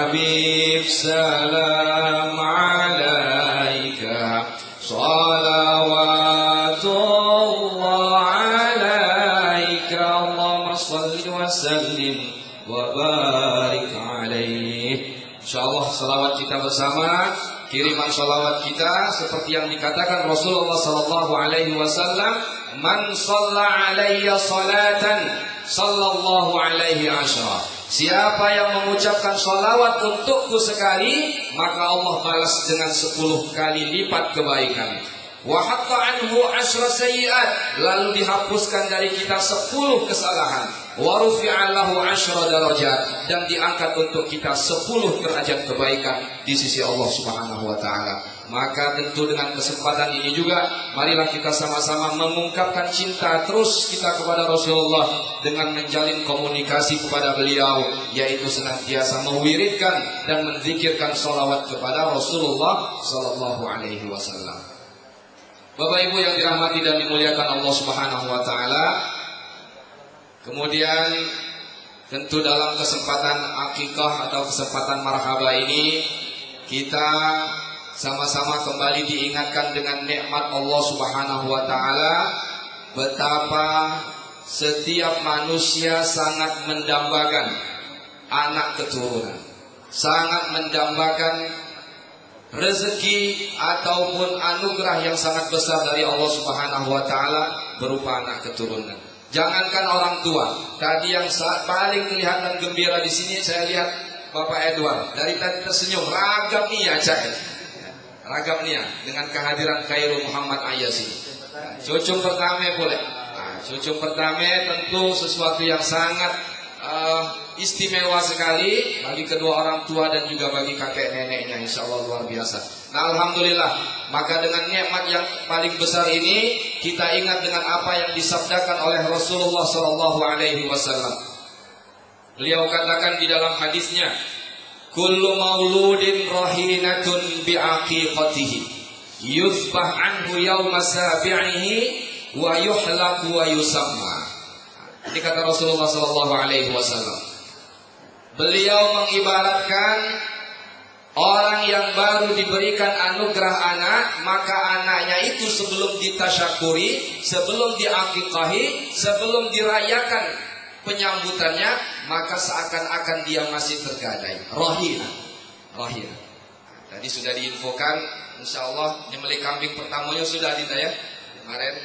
Habib salam alaika salawatullah alaika Allahumma salli wa sallim wa barik alaih. Insyaallah salawat kita bersama, kiriman salawat kita seperti yang dikatakan Rasulullah sallallahu alaihi wasallam, man shalla alayya salatan sallallahu alaihi asyara. Siapa yang mengucapkan salawat untukku sekali, maka Allah balas dengan 10 kali lipat kebaikan. Wa hatta anhu 10 sayyi'at, lalu dihapuskan dari kita 10 kesalahan. Wa rufi'a lahu 10 darajat, dan diangkat untuk kita 10 derajat kebaikan di sisi Allah Subhanahu wa taala. Maka tentu dengan kesempatan ini juga marilah kita sama-sama mengungkapkan cinta terus kita kepada Rasulullah dengan menjalin komunikasi kepada beliau, yaitu senantiasa mewiridkan dan menzikirkan sholawat kepada Rasulullah sallallahu alaihi wasallam. Bapak Ibu yang dirahmati dan dimuliakan Allah Subhanahu wa taala, kemudian tentu dalam kesempatan akikah atau kesempatan marhaba ini kita sama-sama kembali diingatkan dengan nikmat Allah Subhanahu wa taala, betapa setiap manusia sangat mendambakan anak keturunan, sangat mendambakan rezeki ataupun anugerah yang sangat besar dari Allah Subhanahu wa taala berupa anak keturunan. Jangankan orang tua, tadi yang paling kelihatan gembira di sini saya lihat Bapak Edward, dari tadi tersenyum, ragam nia cak. Ragam nia dengan kehadiran Khairul Muhammad Ayas ini. Cucu pertama boleh. Cucu pertama tentu sesuatu yang sangat istimewa sekali bagi kedua orang tua dan juga bagi kakek neneknya, insya Allah luar biasa. Nah alhamdulillah, maka dengan nikmat yang paling besar ini kita ingat dengan apa yang disabdakan oleh Rasulullah Sallallahu Alaihi Wasallam. Beliau katakan di dalam hadisnya, kullu mauludin rahinatun bi'aqiqatihi yuzbah anhu yawma sabi'ihi wa yuhlaq wa yusamma. Ini kata Rasulullah sallallahu alaihi wasallam. Beliau mengibaratkan orang yang baru diberikan anugerah anak, maka anaknya itu sebelum ditasyakuri, sebelum diaqiqahi, sebelum dirayakan penyambutannya, maka seakan-akan dia masih tergadai. Rahina. Tadi sudah diinfokan, insya Allah nyembelih kambing pertamanya sudah ya kemarin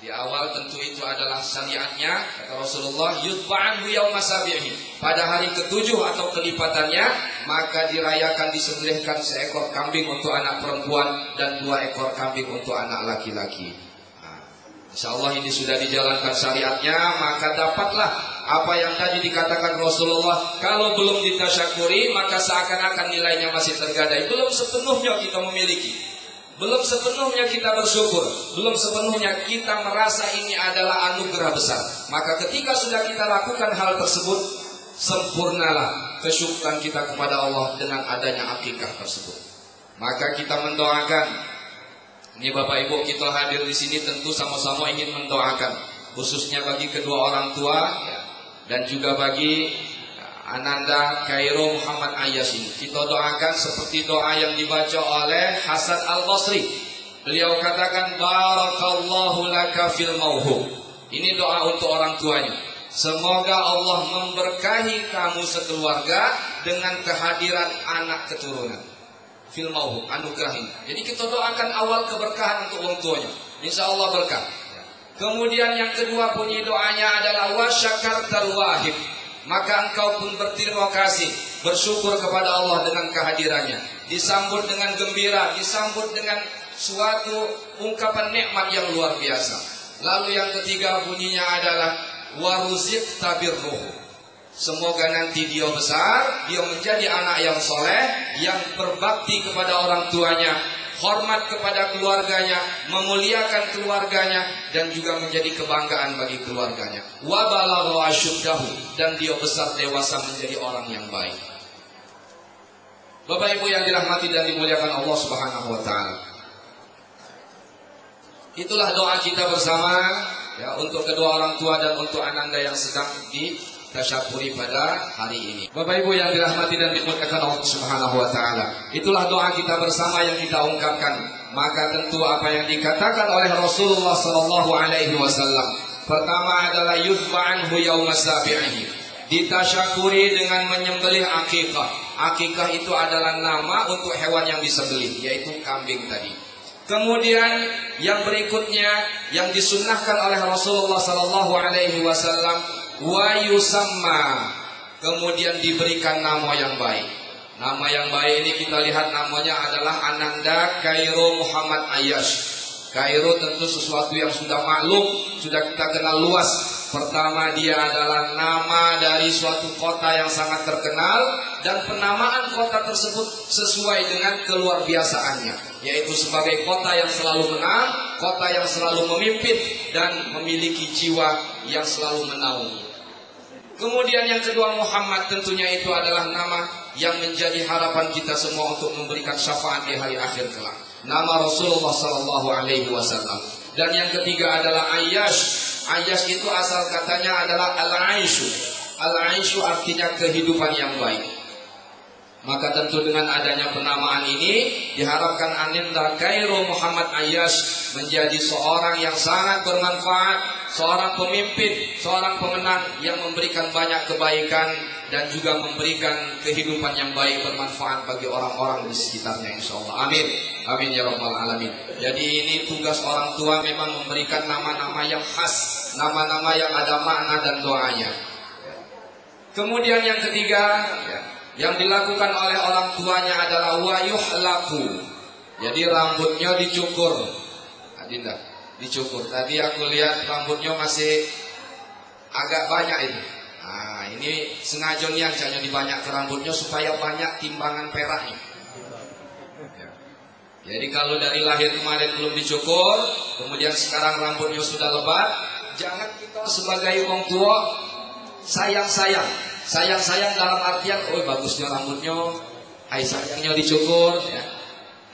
di awal, tentu itu adalah syariatnya kata Rasulullah, yudba'anhu yauma sabihi, pada hari ke-7 atau kelipatannya, maka dirayakan disembelihkan seekor kambing untuk anak perempuan dan 2 ekor kambing untuk anak laki-laki. InsyaAllah ini sudah dijalankan syariatnya, maka dapatlah apa yang tadi dikatakan Rasulullah. Kalau belum ditasyakuri, maka seakan-akan nilainya masih tergadai. Belum sepenuhnya kita memiliki, belum sepenuhnya kita bersyukur, belum sepenuhnya kita merasa ini adalah anugerah besar. Maka ketika sudah kita lakukan hal tersebut, sempurnalah kesyukuran kita kepada Allah dengan adanya akikah tersebut. Maka kita mendoakan. Ini Bapak Ibu kita hadir di sini tentu sama-sama ingin mendoakan, khususnya bagi kedua orang tua ya, dan juga bagi Ananda Khairul Muhammad Ayas ini. Kita doakan seperti doa yang dibaca oleh Hasan Al-Basri. Beliau katakan, barakallahu laka fil mauhub. Ini doa untuk orang tuanya. Semoga Allah memberkahi kamu sekeluarga dengan kehadiran anak keturunan. Fil mauhub, anugerah ini. Jadi kita doakan awal keberkahan untuk orang tuanya. Insya Allah berkah. Kemudian yang kedua bunyi doanya adalah wa syakartal wahib. Maka engkau pun berterima kasih, bersyukur kepada Allah dengan kehadirannya. Disambut dengan gembira, disambut dengan suatu ungkapan nikmat yang luar biasa. Lalu yang ketiga bunyinya adalah waruzik tabirruh. Semoga nanti dia besar, dia menjadi anak yang soleh, yang berbakti kepada orang tuanya, hormat kepada keluarganya, memuliakan keluarganya, dan juga menjadi kebanggaan bagi keluarganya. Wa balagha asyuddahu, dan dia besar dewasa menjadi orang yang baik. Bapak Ibu yang dirahmati dan dimuliakan Allah Subhanahu wa taala. Itulah doa kita bersama ya, untuk kedua orang tua dan untuk ananda yang sedang tasyakuri pada hari ini. Bapak Ibu yang dirahmati dan dimuliakan Allah Subhanahu wa taala. Itulah doa kita bersama yang kita ungkapkan. Maka tentu apa yang dikatakan oleh Rasulullah sallallahu alaihi wasallam. Pertama adalah yuzba'anhu yauma sabi'ihi. Ditasyakuri dengan menyembelih akikah. Akikah itu adalah nama untuk hewan yang disembelih, yaitu kambing tadi. Kemudian yang berikutnya yang disunnahkan oleh Rasulullah sallallahu alaihi wasallam wa yusamma, kemudian diberikan nama yang baik. Nama yang baik ini kita lihat namanya adalah Ananda Kairo Muhammad Ayyash. Kairo tentu sesuatu yang sudah maklum, sudah kita kenal luas. Pertama, dia adalah nama dari suatu kota yang sangat terkenal, dan penamaan kota tersebut sesuai dengan keluar biasaannya, yaitu sebagai kota yang selalu menang, kota yang selalu memimpin, dan memiliki jiwa yang selalu menaungi. Kemudian yang kedua, Muhammad, tentunya itu adalah nama yang menjadi harapan kita semua untuk memberikan syafaat di hari akhir kelak. Nama Rasulullah sallallahu alaihi wasallam. Dan yang ketiga adalah Ayyash. Ayyash itu asal katanya adalah al-aishu. Al-aishu artinya kehidupan yang baik. Maka tentu dengan adanya penamaan ini diharapkan Ananda Kairo Muhammad Ayyash menjadi seorang yang sangat bermanfaat, seorang pemimpin, seorang pemenang yang memberikan banyak kebaikan dan juga memberikan kehidupan yang baik bermanfaat bagi orang-orang di sekitarnya, insyaallah. Amin. Amin ya rabbal alamin. Jadi ini tugas orang tua memang memberikan nama-nama yang khas, nama-nama yang ada makna dan doanya. Kemudian yang ketiga, yang dilakukan oleh orang tuanya adalah wayuhlaku. Jadi rambutnya dicukur. Adinda, dicukur. Tadi aku lihat rambutnya masih agak banyak ini. Nah, ini sengaja nih hanya dibanyak ke rambutnya supaya banyak timbangan peraknya. Jadi kalau dari lahir kemarin belum dicukur, kemudian sekarang rambutnya sudah lebat, jangan kita sebagai orang tua sayang-sayang. Sayang-sayang dalam artian, oh bagusnya rambutnya, hai sayangnya dicukur, ya.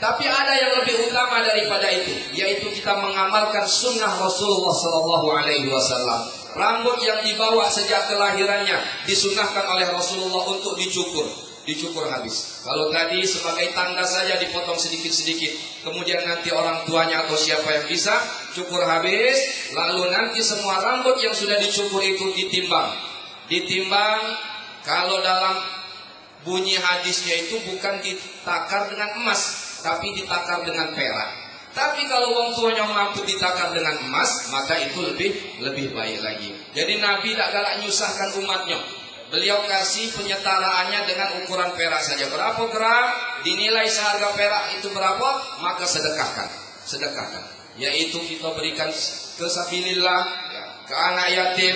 Tapi ada yang lebih utama daripada itu, yaitu kita mengamalkan sunnah Rasulullah sallallahu alaihi wasallam. Rambut yang dibawa sejak kelahirannya disunnahkan oleh Rasulullah untuk dicukur habis. Kalau tadi sebagai tanda saja dipotong sedikit-sedikit, kemudian nanti orang tuanya atau siapa yang bisa cukur habis, lalu nanti semua rambut yang sudah dicukur itu ditimbang. Kalau dalam bunyi hadisnya itu bukan ditakar dengan emas, tapi ditakar dengan perak. Tapi kalau orang tuanya mampu ditakar dengan emas, maka itu lebih baik lagi. Jadi Nabi tak galak nyusahkan umatnya. Beliau kasih penyetaraannya dengan ukuran perak saja. Berapa gram dinilai seharga perak itu berapa, maka sedekahkan. Yaitu kita berikan ke sabilillah, ya, ke anak yatim,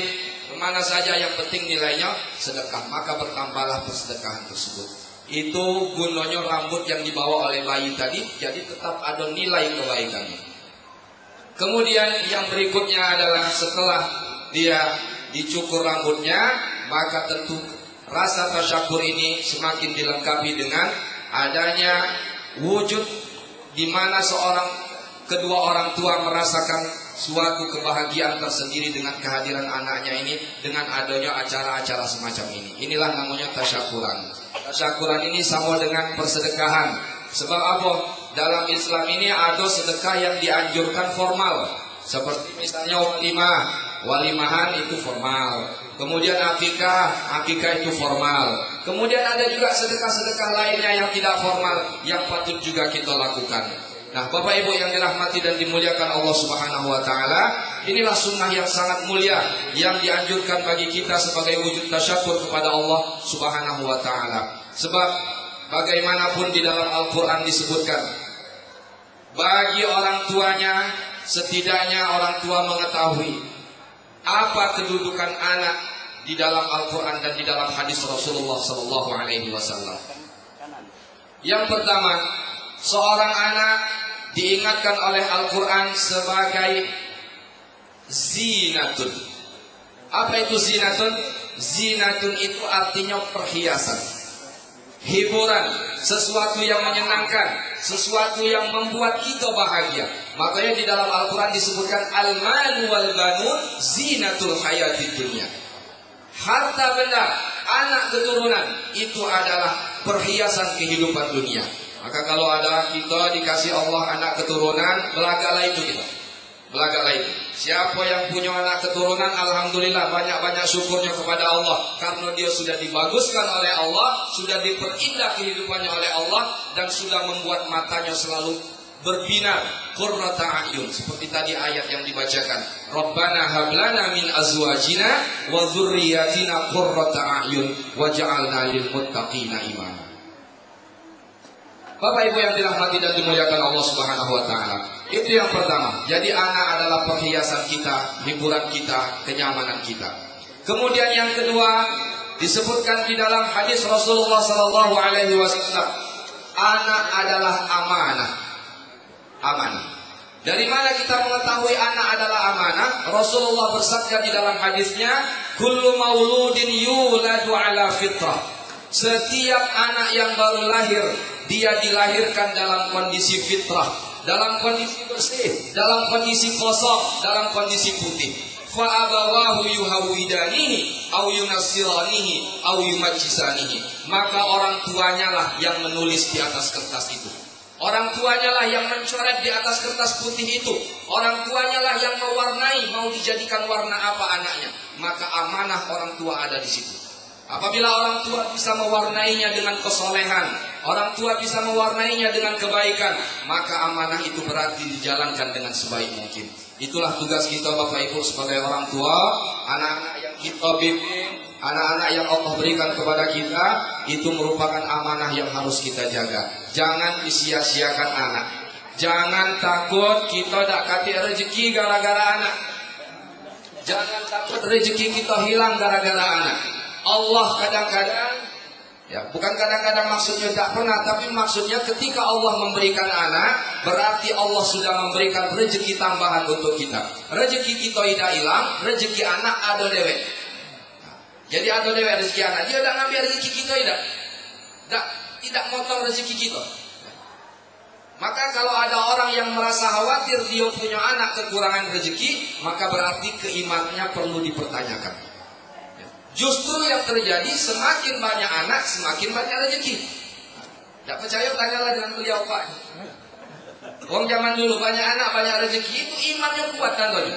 kemana saja yang penting nilainya sedekah. Maka bertambahlah persedekahan tersebut. Itu gunanya rambut yang dibawa oleh bayi tadi, jadi tetap ada nilai kebaikannya. Kemudian yang berikutnya adalah setelah dia dicukur rambutnya, maka tentu rasa tasyakur ini semakin dilengkapi dengan adanya wujud di mana kedua orang tua merasakan suatu kebahagiaan tersendiri dengan kehadiran anaknya ini, dengan adanya acara-acara semacam ini. Inilah namanya tasyakuran. Tasyakuran ini sama dengan persedekahan. Sebab apa? Dalam Islam ini ada sedekah yang dianjurkan formal, seperti misalnya walimahan itu formal. Kemudian akikah itu formal. Kemudian ada juga sedekah-sedekah lainnya yang tidak formal yang patut juga kita lakukan. Nah, Bapak Ibu yang dirahmati dan dimuliakan Allah Subhanahu wa taala, inilah sunnah yang sangat mulia yang dianjurkan bagi kita sebagai wujud tasyakur kepada Allah Subhanahu wa taala. Sebab bagaimanapun di dalam Al-Qur'an disebutkan, bagi orang tuanya setidaknya orang tua mengetahui apa kedudukan anak di dalam Al-Qur'an dan di dalam hadis Rasulullah sallallahu alaihi wasallam. Yang pertama, seorang anak diingatkan oleh Al-Quran sebagai zinatun. Apa itu zinatun? Zinatun itu artinya perhiasan, hiburan, sesuatu yang menyenangkan, sesuatu yang membuat kita bahagia. Makanya di dalam Al-Quran disebutkan al-malu wal banun zinatul hayatid dunya. harta benda, anak keturunan itu adalah perhiasan kehidupan dunia. Maka kalau ada kita dikasih Allah anak keturunan, belagalah itu kita. Belagalah itu. Siapa yang punya anak keturunan, alhamdulillah banyak-banyak syukurnya kepada Allah. Karena dia sudah dibaguskan oleh Allah, sudah diperindah kehidupannya oleh Allah, dan sudah membuat matanya selalu berbinar, qurrata a'yun, seperti tadi ayat yang dibacakan. Rabbana hablana min azwajina wa dzurriyyatina qurrata a'yun waj'alna lil muttaqina imama. Bapak Ibu yang dirahmati dan dimuliakan Allah Subhanahu wa taala. Itu yang pertama. Jadi anak adalah perhiasan kita, hiburan kita, kenyamanan kita. Kemudian yang kedua disebutkan di dalam hadis Rasulullah sallallahu alaihi wasallam, anak adalah amanah. Amanah. Dari mana kita mengetahui anak adalah amanah? Rasulullah bersabda di dalam hadisnya, kullu mauludin yuladu ala fitrah. Setiap anak yang baru lahir, dia dilahirkan dalam kondisi fitrah, dalam kondisi bersih, dalam kondisi kosong, dalam kondisi putih. Fa abawahu yuhawidanihi au yunassiranihi au yumajjisanihi. Maka orang tuanya lah yang menulis di atas kertas itu. Orang tuanya lah yang mencoret di atas kertas putih itu. Orang tuanya lah yang mewarnai, mau dijadikan warna apa anaknya. Maka amanah orang tua ada di situ. Apabila orang tua bisa mewarnainya dengan kesolehan, orang tua bisa mewarnainya dengan kebaikan, maka amanah itu berarti dijalankan dengan sebaik mungkin. Itulah tugas kita Bapak Ibu sebagai orang tua. Anak-anak yang kita bimbing, anak-anak yang Allah berikan kepada kita, itu merupakan amanah yang harus kita jaga. Jangan disia-siakan anak. Jangan takut kita tak kati rezeki gara-gara anak. Jangan takut rezeki kita hilang gara-gara anak. Allah kadang-kadang, ya bukan kadang-kadang maksudnya tidak pernah, tapi maksudnya ketika Allah memberikan anak, berarti Allah sudah memberikan rezeki tambahan untuk kita. Rezeki kita tidak hilang, rezeki anak ada dewek. Jadi ada dewek rezeki anak, dia tidak ngambil rezeki kita tidak motong rezeki kita. Maka kalau ada orang yang merasa khawatir dia punya anak kekurangan rezeki, maka berarti keimanannya perlu dipertanyakan. Justru yang terjadi semakin banyak anak, semakin banyak rezeki. Tidak percaya tanyalah dengan beliau Pak. Orang zaman dulu banyak anak, banyak rezeki, itu imannya kuat contohnya.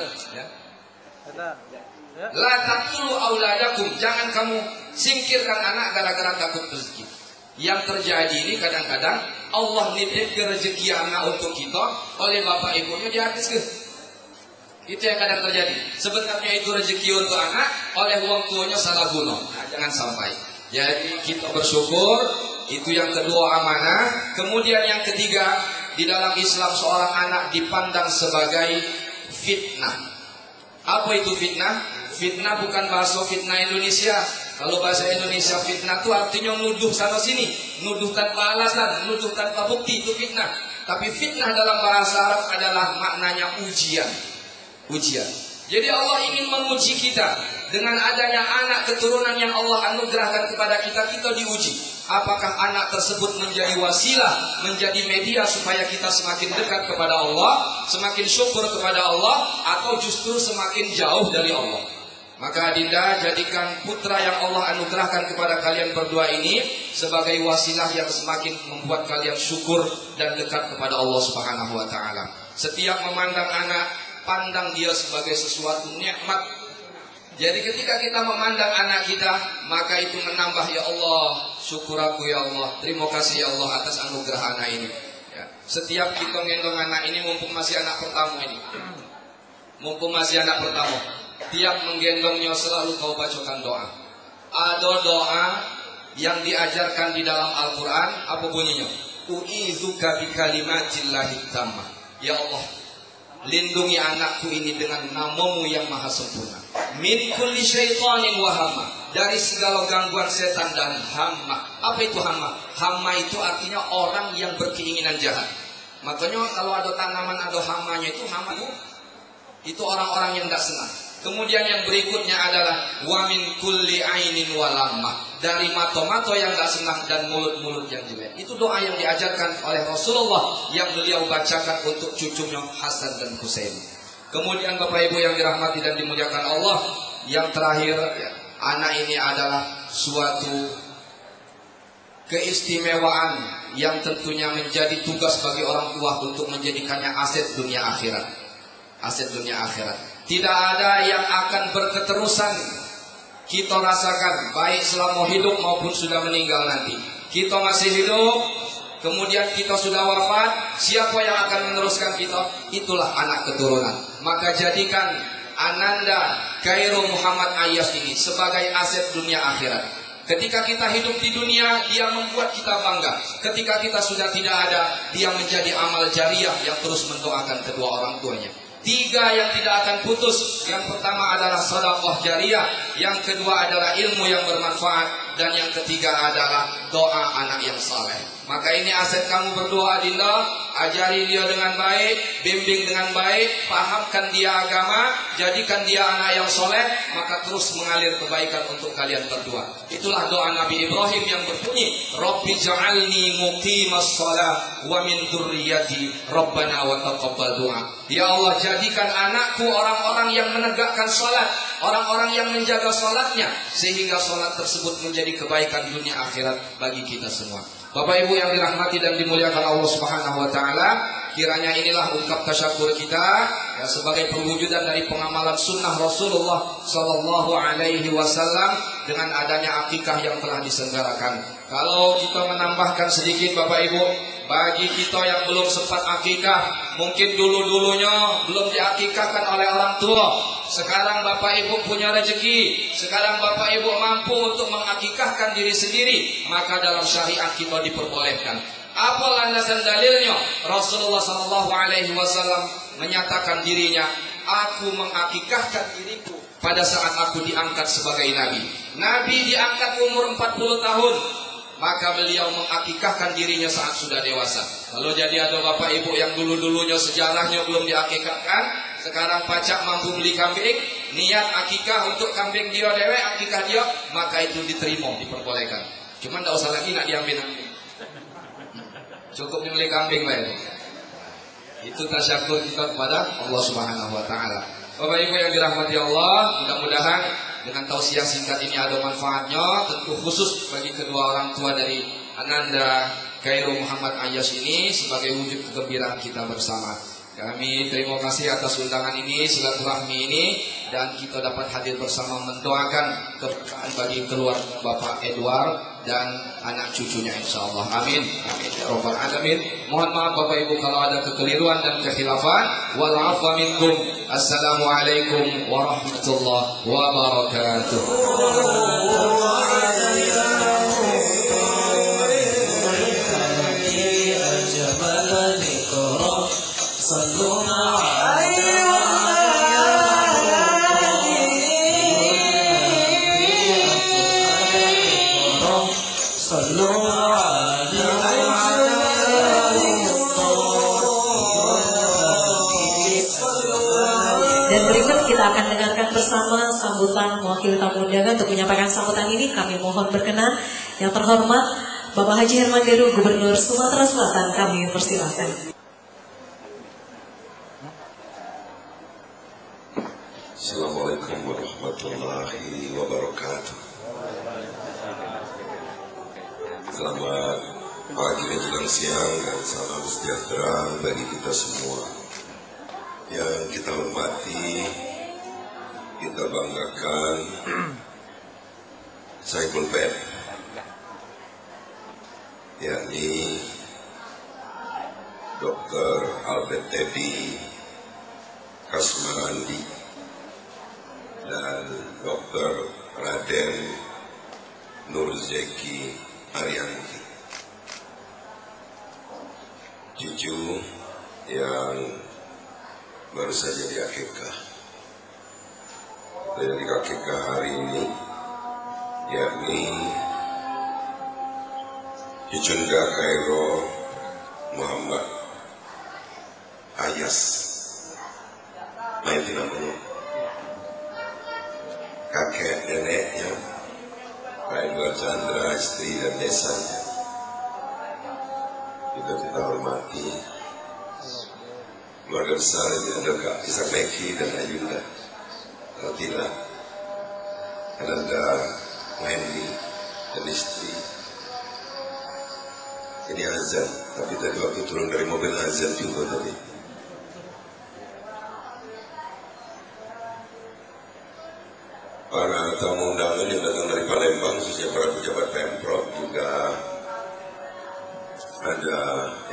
La taqtulu auladakum, jangan kamu singkirkan anak gara-gara takut rezeki. Yang terjadi ini kadang-kadang Allah nitip ke rezeki anak untuk kita, oleh bapak ibunya dihabiskan. Itu yang kadang terjadi. Sebenarnya itu rezeki untuk anak, oleh orang tuanya salah guna. Nah, jangan sampai. Jadi kita bersyukur. Itu yang kedua, amanah. Kemudian yang ketiga, di dalam Islam seorang anak dipandang sebagai fitnah. Apa itu fitnah? Fitnah bukan bahasa fitnah Indonesia. Kalau bahasa Indonesia fitnah itu artinya nuduh sana sini, nuduh tanpa alasan, nuduh tanpa bukti, itu fitnah. Tapi fitnah dalam bahasa Arab adalah maknanya ujian. Ujian. Jadi Allah ingin menguji kita dengan adanya anak keturunan yang Allah anugerahkan kepada kita, kita diuji. Apakah anak tersebut menjadi wasilah, menjadi media supaya kita semakin dekat kepada Allah, semakin syukur kepada Allah, atau justru semakin jauh dari Allah. Maka Adinda, jadikan putra yang Allah anugerahkan kepada kalian berdua ini sebagai wasilah yang semakin membuat kalian syukur dan dekat kepada Allah Subhanahu wa taala. Setiap memandang anak, pandang dia sebagai sesuatu nikmat. Jadi ketika kita memandang anak kita, maka itu menambah, ya Allah, syukur aku ya Allah, terima kasih ya Allah atas anugerah anak ini. Ya. Setiap kita ngendong anak ini, mumpung masih anak pertama ini, mumpung masih anak pertama, tiap menggendongnya selalu kau bacakan doa. Ada doa yang diajarkan di dalam Al-Quran, apa bunyinya? U'izuka bikalimatillahi tammah. Ya Allah, lindungi anakku ini dengan namamu yang maha sempurna. Min kulli syaitanin wa hamma, dari segala gangguan setan dan hamma. Apa itu hamma? Hamma itu artinya orang yang berkeinginan jahat. Makanya kalau ada tanaman ada hammanya, itu hamma itu orang-orang yang tidak senang. Kemudian yang berikutnya adalah wa min kulli ainin wa lamma, dari mata-mata yang tidak senang dan mulut-mulut yang jelek. Itu doa yang diajarkan oleh Rasulullah yang beliau bacakan untuk cucunya Hasan dan Husain. Kemudian Bapak Ibu yang dirahmati dan dimuliakan Allah, yang terakhir, anak ini adalah suatu keistimewaan yang tentunya menjadi tugas bagi orang tua untuk menjadikannya aset dunia akhirat. Aset dunia akhirat. Tidak ada yang akan berketerusan kita rasakan, baik selama hidup maupun sudah meninggal nanti. Kita masih hidup, kemudian kita sudah wafat, siapa yang akan meneruskan kita? Itulah anak keturunan. Maka jadikan Ananda Khairul Muhammad Ayyas ini sebagai aset dunia akhirat. Ketika kita hidup di dunia, dia membuat kita bangga. Ketika kita sudah tidak ada, dia menjadi amal jariah yang terus mendoakan kedua orang tuanya. 3 yang tidak akan putus. Yang pertama adalah sedekah jariah, yang kedua adalah ilmu yang bermanfaat, dan yang ketiga adalah doa anak yang saleh. Maka ini aset kamu berdoa, Dinda. Ajari dia dengan baik, bimbing dengan baik, pahamkan dia agama, jadikan dia anak yang soleh, maka terus mengalir kebaikan untuk kalian berdua. Itulah doa Nabi Ibrahim yang berbunyi, Rabbi ja'alni muqimas shalah wa min dzurriyyati Rabbana wa taqabbal du'a. Ya Allah, jadikan anakku orang-orang yang menegakkan salat, orang-orang yang menjaga salatnya, sehingga salat tersebut menjadi kebaikan dunia akhirat bagi kita semua. Bapak Ibu yang dirahmati dan dimuliakan Allah Subhanahu wa taala, kiranya inilah ungkap tasyakur kita ya, sebagai perwujudan dari pengamalan sunnah Rasulullah sallallahu alaihi wasallam dengan adanya akikah yang telah diselenggarakan. Kalau kita menambahkan sedikit Bapak Ibu, bagi kita yang belum sempat akikah, mungkin dulu-dulunya belum diakikahkan oleh orang tua. Sekarang Bapak Ibu punya rezeki, sekarang Bapak Ibu mampu untuk mengakikahkan diri sendiri, maka dalam syariat kita diperbolehkan. Apa landasan dalilnya? Rasulullah sallallahu alaihi wasallam menyatakan dirinya, aku mengakikahkan diriku pada saat aku diangkat sebagai nabi. Nabi diangkat umur 40 tahun. Maka beliau mengakikahkan dirinya saat sudah dewasa. Kalau jadi ada Bapak Ibu yang dulu-dulunya sejarahnya belum diakikahkan, sekarang pacak mampu beli kambing, niat akikah untuk kambing dia dewek, akikah dia, maka itu diterima, diperbolehkan. Cuman tidak usah lagi nak diambil. Cukup membeli kambing lah itu. Itu tasyakur kita kepada Allah Subhanahu wa taala. Bapak Ibu yang dirahmati Allah, mudah-mudahan dengan tausiah singkat ini ada manfaatnya, tentu khusus bagi kedua orang tua dari Ananda Khairul Muhammad Ayyas ini sebagai wujud kegembiraan kita bersama. Kami terima kasih atas undangan ini, silaturahmi ini, dan kita dapat hadir bersama mendoakan keberkahan bagi keluarga Bapak Edward dan anak cucunya insyaallah. Amin. Amin ya rabbal alamin. Mohon maaf Bapak Ibu kalau ada kekeliruan dan kekhilafan. Wal 'afwa minkum. Assalamualaikum warahmatullahi wabarakatuh. Dan berikut kita akan dengarkan bersama sambutan mewakili tamu undangan untuk menyampaikan sambutan ini. Kami mohon berkenan yang terhormat Bapak Haji Herman Deru, Gubernur Sumatera Selatan, kami persilahkan. Assalamualaikum warahmatullahi wabarakatuh. Selamat pagi menjelang siang dan salam sejahtera bagi kita semua. Yang kita hormati, kita banggakan Saiful Bed, yakni Dr. Albert Tebi Kasmarandi dan Dr. Raden Nur Zeki Arianti, cucu yang baru saja diakikah. Dan di akikah hari ini yakni Cucunda Khairul Muhammad Ayyas. Nah itu namanya kakek neneknya Pak Edward Chandra, istri dan desanya. Juga kita hormati keluarga besar yang ada Kak Isak Meki dan Ayunda Ratina, Ananda, Wendy, dan istri. Ini azan, tapi tadi waktu turun dari mobil azan juga tadi. Para tamu undangan yang datang dari Palembang, khususnya para pejabat Pemprov, juga ada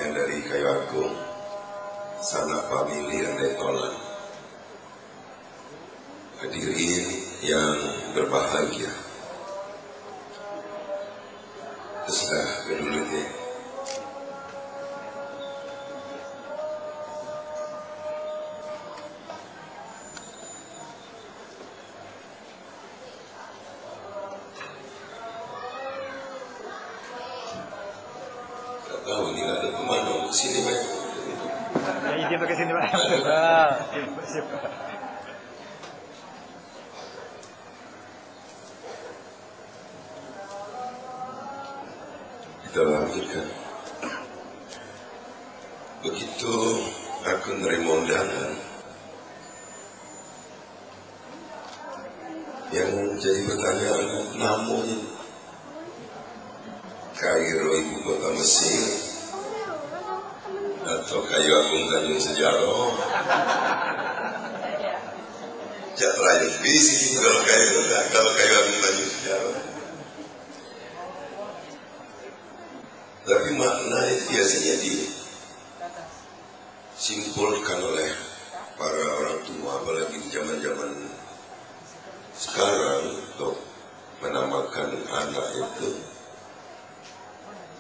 yang dari Kayu Agung, sanak famili yang dari Tolan. Hadirin yang berbahagia, sudah berdulutnya. Tahu ini ada kemana ke sini Pak? Ya izin pakai sini Pak. Kita lanjutkan. Begitu aku menerima undangan, yang jadi pertanyaan, namanya Kairo ibu kota Mesir atau Kayu Agung Tanjung Sejarah? Jangan lain visi kalau Kayu Agung Tanjung Sejarah. Tapi makna itu biasanya disimpulkan oleh para orang tua, apalagi di zaman-zaman sekarang, untuk menamakan anak itu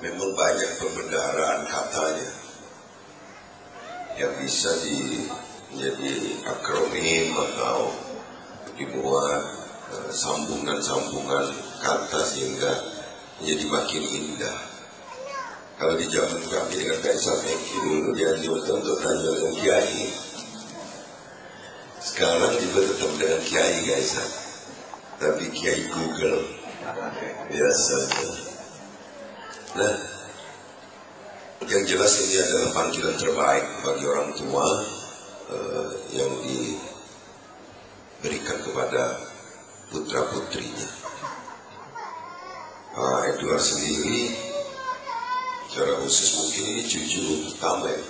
memang banyak pembendaharaan katanya yang bisa menjadi akronim atau dibuat sambungan-sambungan kata sehingga menjadi makin indah. Kalau di zaman kami dengan Kaisar Meki dulu dianjurkan untuk tanya dengan Kiai. Sekarang juga tetap dengan Kiai Kaisar, tapi Kiai Google biasanya. Nah, yang jelas ini adalah panggilan terbaik bagi orang tua yang diberikan kepada putra putrinya. Pak Edward sendiri secara khusus mungkin ini cucu pertama ya.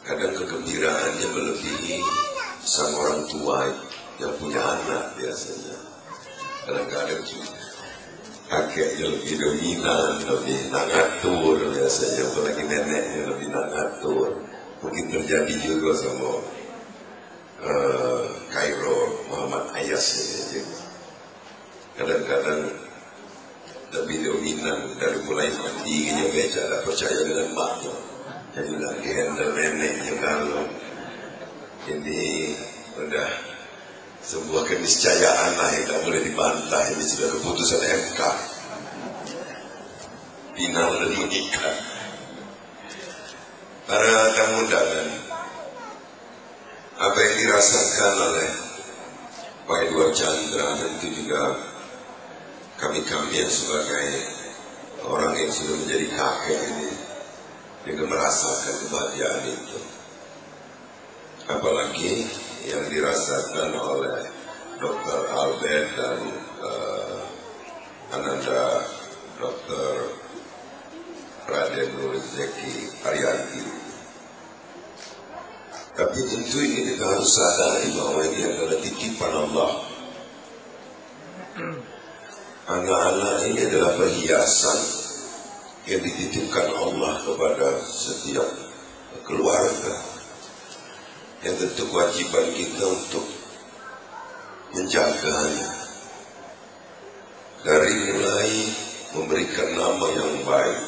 Kadang kegembiraannya melebihi sang orang tua yang punya anak biasanya. Kadang-kadang kakeknya lebih dominan, lebih nangatur biasanya, apalagi neneknya lebih nangatur. Mungkin terjadi juga sama Kairo Muhammad Ayas ini. Kadang-kadang lebih dominan dari mulai mandinya beca, tak percaya dengan maknya. Jadi lagi handle neneknya kalau ini udah sebuah keniscayaan lah yang tak boleh dibantah. Ini sudah keputusan MK, final dan mengikat. Para tamu undangan, apa yang dirasakan oleh Pak Edward Chandra, dan itu juga kami yang sebagai orang yang sudah menjadi kakek ini juga merasakan kebahagiaan itu. Apalagi yang dirasakan oleh Dr. Albert dan Ananda Dr. Raden Nur Zeki Ariyanti. Tapi tentu ini kita harus sadari bahwa ini adalah titipan Allah. Anak-anak ini adalah perhiasan yang dititipkan Allah kepada setiap keluarga, yang tentu kewajiban kita untuk menjaganya, dari mulai memberikan nama yang baik,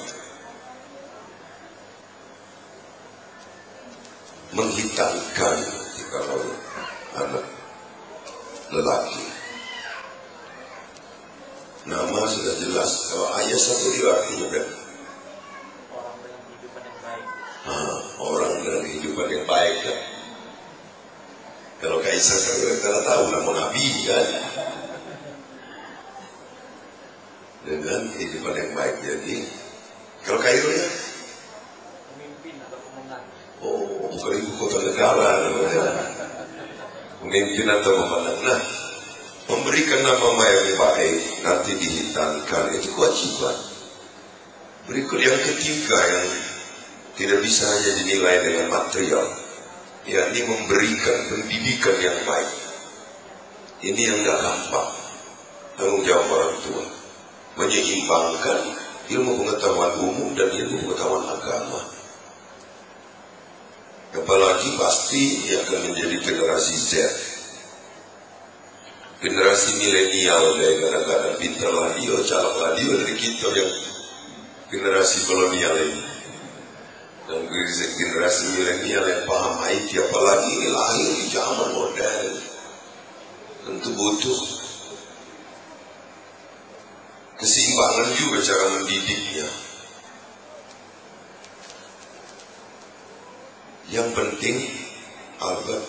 menghitamkan kalau anak lelaki. Nama sudah jelas. Kalau ayat satu dia artinya berapa? Orang dengan kehidupan yang baik kan. Kalau Kaisar kan kita tahu nama Nabi kan. Dengan kehidupan yang baik. Jadi kalau Kairo ya pemimpin atau pemenang. Oh, bukan ibu kota negara. Pemimpin atau pemenang. Nah, Memberikan nama yang baik, nanti dihitankan, itu kewajiban. Berikut yang ketiga yang tidak bisa hanya dinilai dengan material, yakni memberikan pendidikan yang baik. Ini yang tidak gampang. Tanggung jawab orang tua menyeimbangkan ilmu pengetahuan umum dan ilmu pengetahuan agama. Apalagi pasti ia akan menjadi generasi Z, generasi milenial, dari kadang-kadang pintar lah dia, calak lah dia dari kita yang generasi kolonial ini. Dan generasi milenial yang paham IT, apalagi ini lahir di zaman modern, tentu butuh keseimbangan juga cara mendidiknya. Yang penting Albert,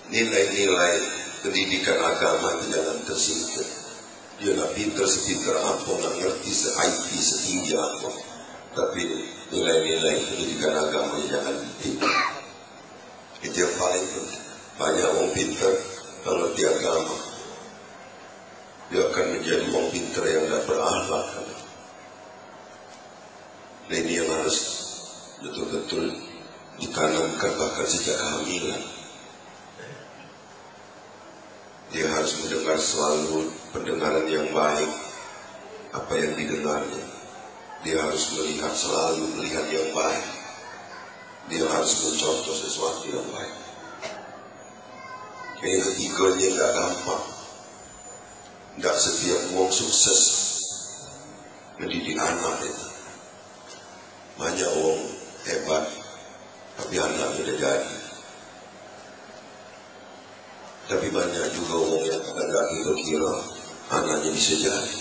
nilai-nilai pendidikan agama itu jangan tersingkir. Dia nggak pintar sepintar apa, nggak ngerti se-IT setinggi apa, tapi nilai-nilai pendidikan agama jangan ditinggal. Itu yang paling penting. Banyak orang pintar kalau di agama, dia akan menjadi orang pintar yang tidak berakhlak. Nah, ini yang harus betul-betul ditanamkan bahkan sejak kehamilan. Dia harus mendengar selalu pendengaran yang baik, apa yang didengarnya. Dia harus melihat selalu melihat yang baik. Dia harus mencontoh sesuatu yang baik. Yang ketiganya tidak gampang. Tidak setiap orang sukses mendidik anak itu. Banyak orang hebat, tapi anaknya tidak jadi. Tapi banyak juga orang yang tidak kira-kira anaknya bisa jadi.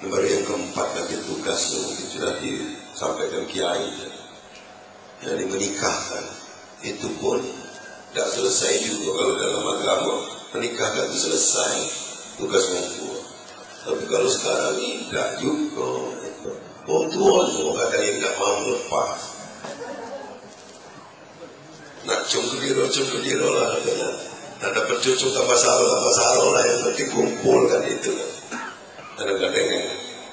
Nomor yang keempat lagi tugasnya mungkin sudah disampaikan kiai. Jadi menikahkan itu pun tidak selesai juga kalau dalam agama. Menikahkan itu selesai tugas orang tua. Tapi kalau sekarang ini tidak juga. Orang tua juga ada yang tidak mau lepas. Nak cung kediro lah. Nah, dapat cucu tambah saro lah. Yang penting kumpulkan itu. Kadang-kadang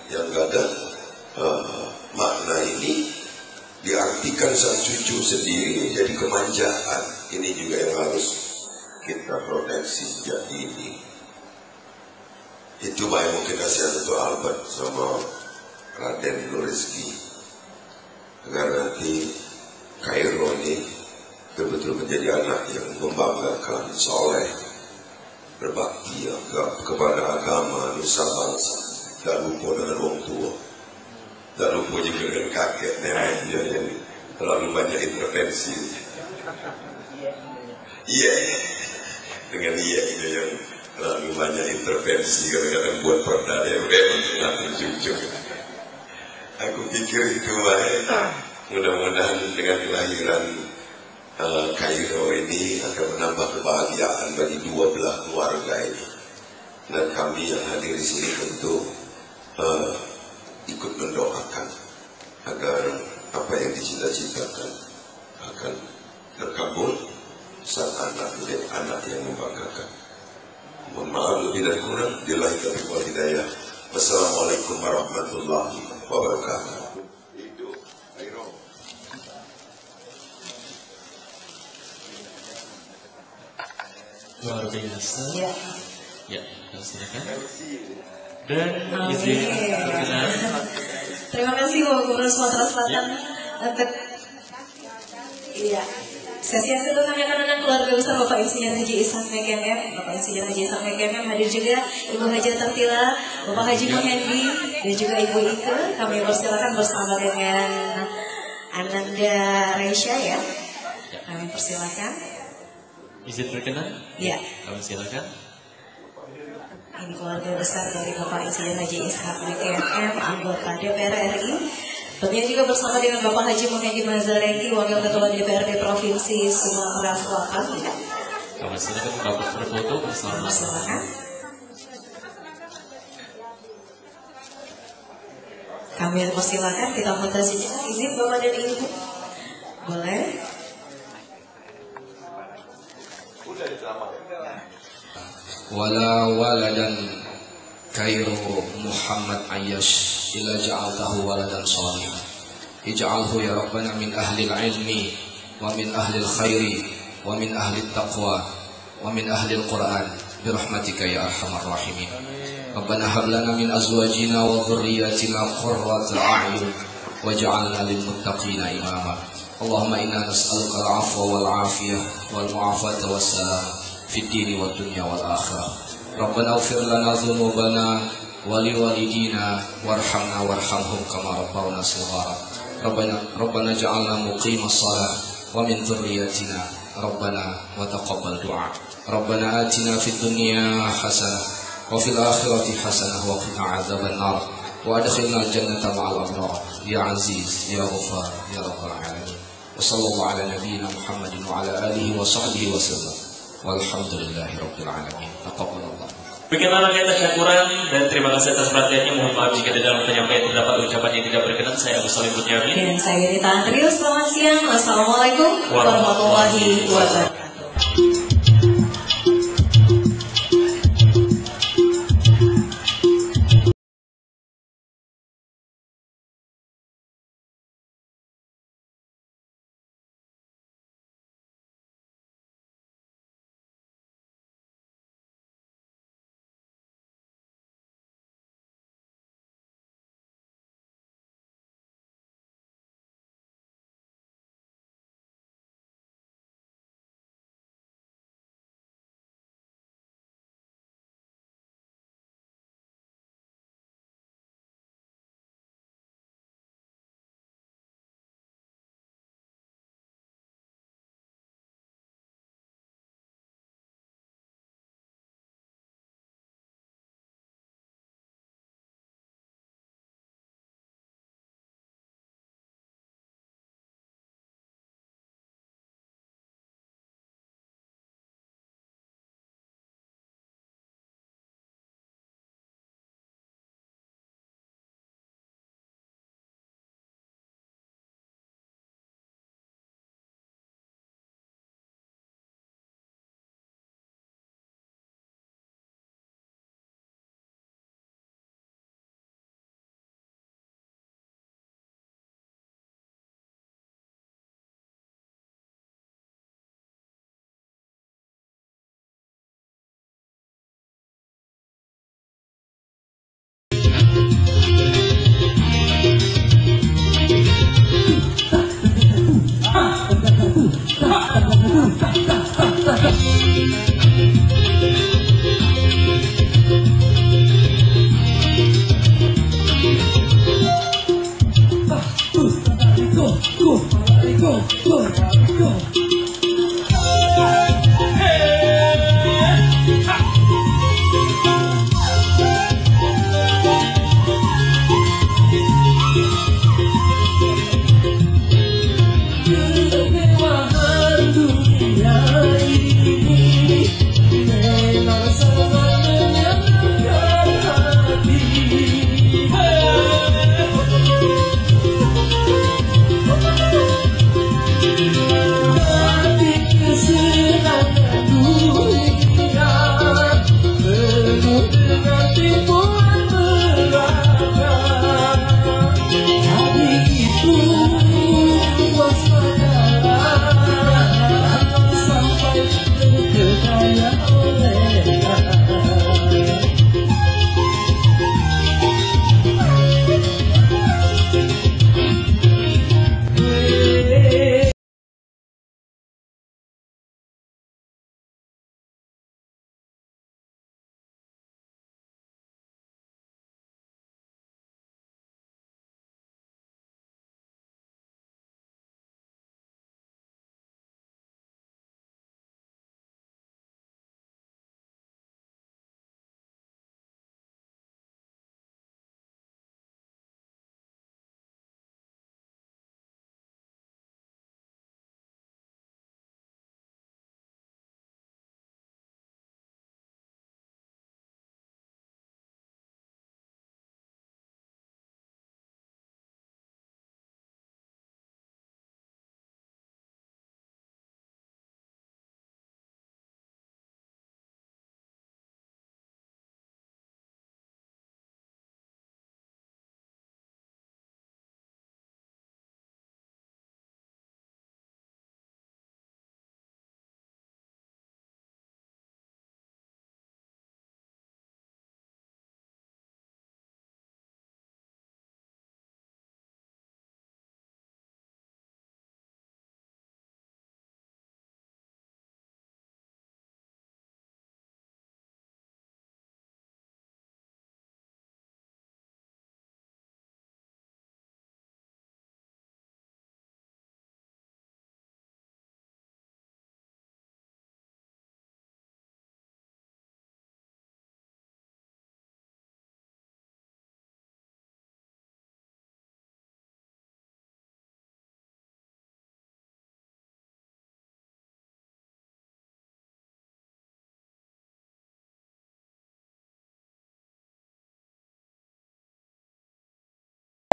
yang gak ada makna ini diartikan sang cucu sendiri menjadi kemanjaan. Ini juga yang harus kita proteksi sejak ini. Itu baik mungkin nasihat untuk Albert sama Raden Nurizki, agar nanti Kairo ini betul-betul menjadi anak yang membanggakan, soleh, berbakti kepada agama, nusa bangsa. Tak lupa dengan orang tua, tak lupa juga dengan kakek neneknya yang terlalu banyak intervensi. Iya, dengan iya itu yang terlalu banyak intervensi, kadang-kadang buat perda yang untuk nanti cucu. Aku pikir itu baik. Mudah-mudahan dengan kelahiran Kairo ini akan menambah kebahagiaan bagi dua belah keluarga ini. Dan kami yang hadir di sini tentu ikut mendoakan agar apa yang dicita-citakan akan terkabul saat anak menjadi anak yang membanggakan. Mohon maaf lebih dan kurang. Billahi taufiq wal hidayah. Wassalamualaikum warahmatullahi wabarakatuh. Luar biasa. Ya. Ya, silakan. Dan izin berkenan. Terima kasih Bapak Gubernur Sumatera Selatan untuk sesi yang kedua kami akan undang keluarga besar Bapak Insinyur Haji Ishak MKM, Bapak Insinyur Haji Ishak MKM hadir juga Ibu Haji Tartila, Bapak Haji Muhendi dan juga Ibu Ike. Kami persilakan bersama dengan Ananda Reisha ya. Kami persilakan. Izin berkenan? Ya. Kami silakan. Ini keluarga besar dari Bapak Insinyur Haji Ishak MKM, anggota DPR RI. Tentunya juga bersama dengan Bapak Haji Muhendi Mazaleki, Wakil Ketua DPRD Provinsi Sumatera Selatan. Ya. Kami silakan Bapak berfoto bersama. Silakan. Kami persilakan kita foto sejenak. Izin Bapak dan Ibu. Boleh? ولا ولدا كيرو محمد عياش إلا جعلته ولدا صالحا اجعله يا ربنا من أهل العلم ومن أهل الخير ومن أهل التقوى ومن أهل القرآن برحمتك يا أرحم الراحمين. ربنا هب لنا من أزواجنا وذرياتنا قرة أعين واجعلنا للمتقين إماما. اللهم إنا نسألك العفو والعافية والمعافاة والسلام في الدين والدنيا والآخرة. ربنا اغفر لنا ذنوبنا ولوالدينا وارحمنا وارحمهم كما ربونا صغارا. ربنا اجعلنا مقيم الصلاة ومن ذريتنا ربنا وتقبل دعاء. ربنا آتنا في الدنيا حسنة وفي الآخرة حسنة وقنا عذاب النار وأدخلنا الجنة مع الأبرار يا عزيز يا غفار يا رب العالمين. وصلى الله على نبينا محمد وعلى آله وصحبه وسلم walhamdulillahi rabbil alamin. Taqabbalallah. Demikianlah rangkaian tasyakuran dan terima kasih atas perhatiannya. Mohon maaf jika di dalam penyampaian terdapat ucapan yang tidak berkenan. Saya Abu Salim Bunyamin. Dan saya Rita Andrius. Selamat siang. Wassalamualaikum warahmatullahi wabarakatuh.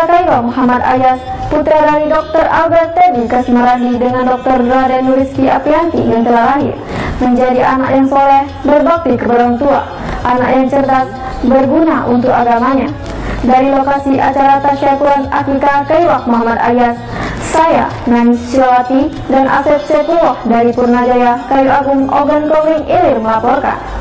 Kairo Muhammad Ayas, putra dari Dr. Albert Teddy Kasmarandi dengan Dr. Raden Rizky Apianti yang telah lahir, menjadi anak yang soleh, berbakti kepada orang tua, anak yang cerdas, berguna untuk agamanya. Dari lokasi acara tasyakuran akikah Kaiwak Muhammad Ayas, saya, Nani Silawati, dan Asep Sepuluh dari Purnajaya, Kayu Agung, Ogan Kowing Ilir melaporkan.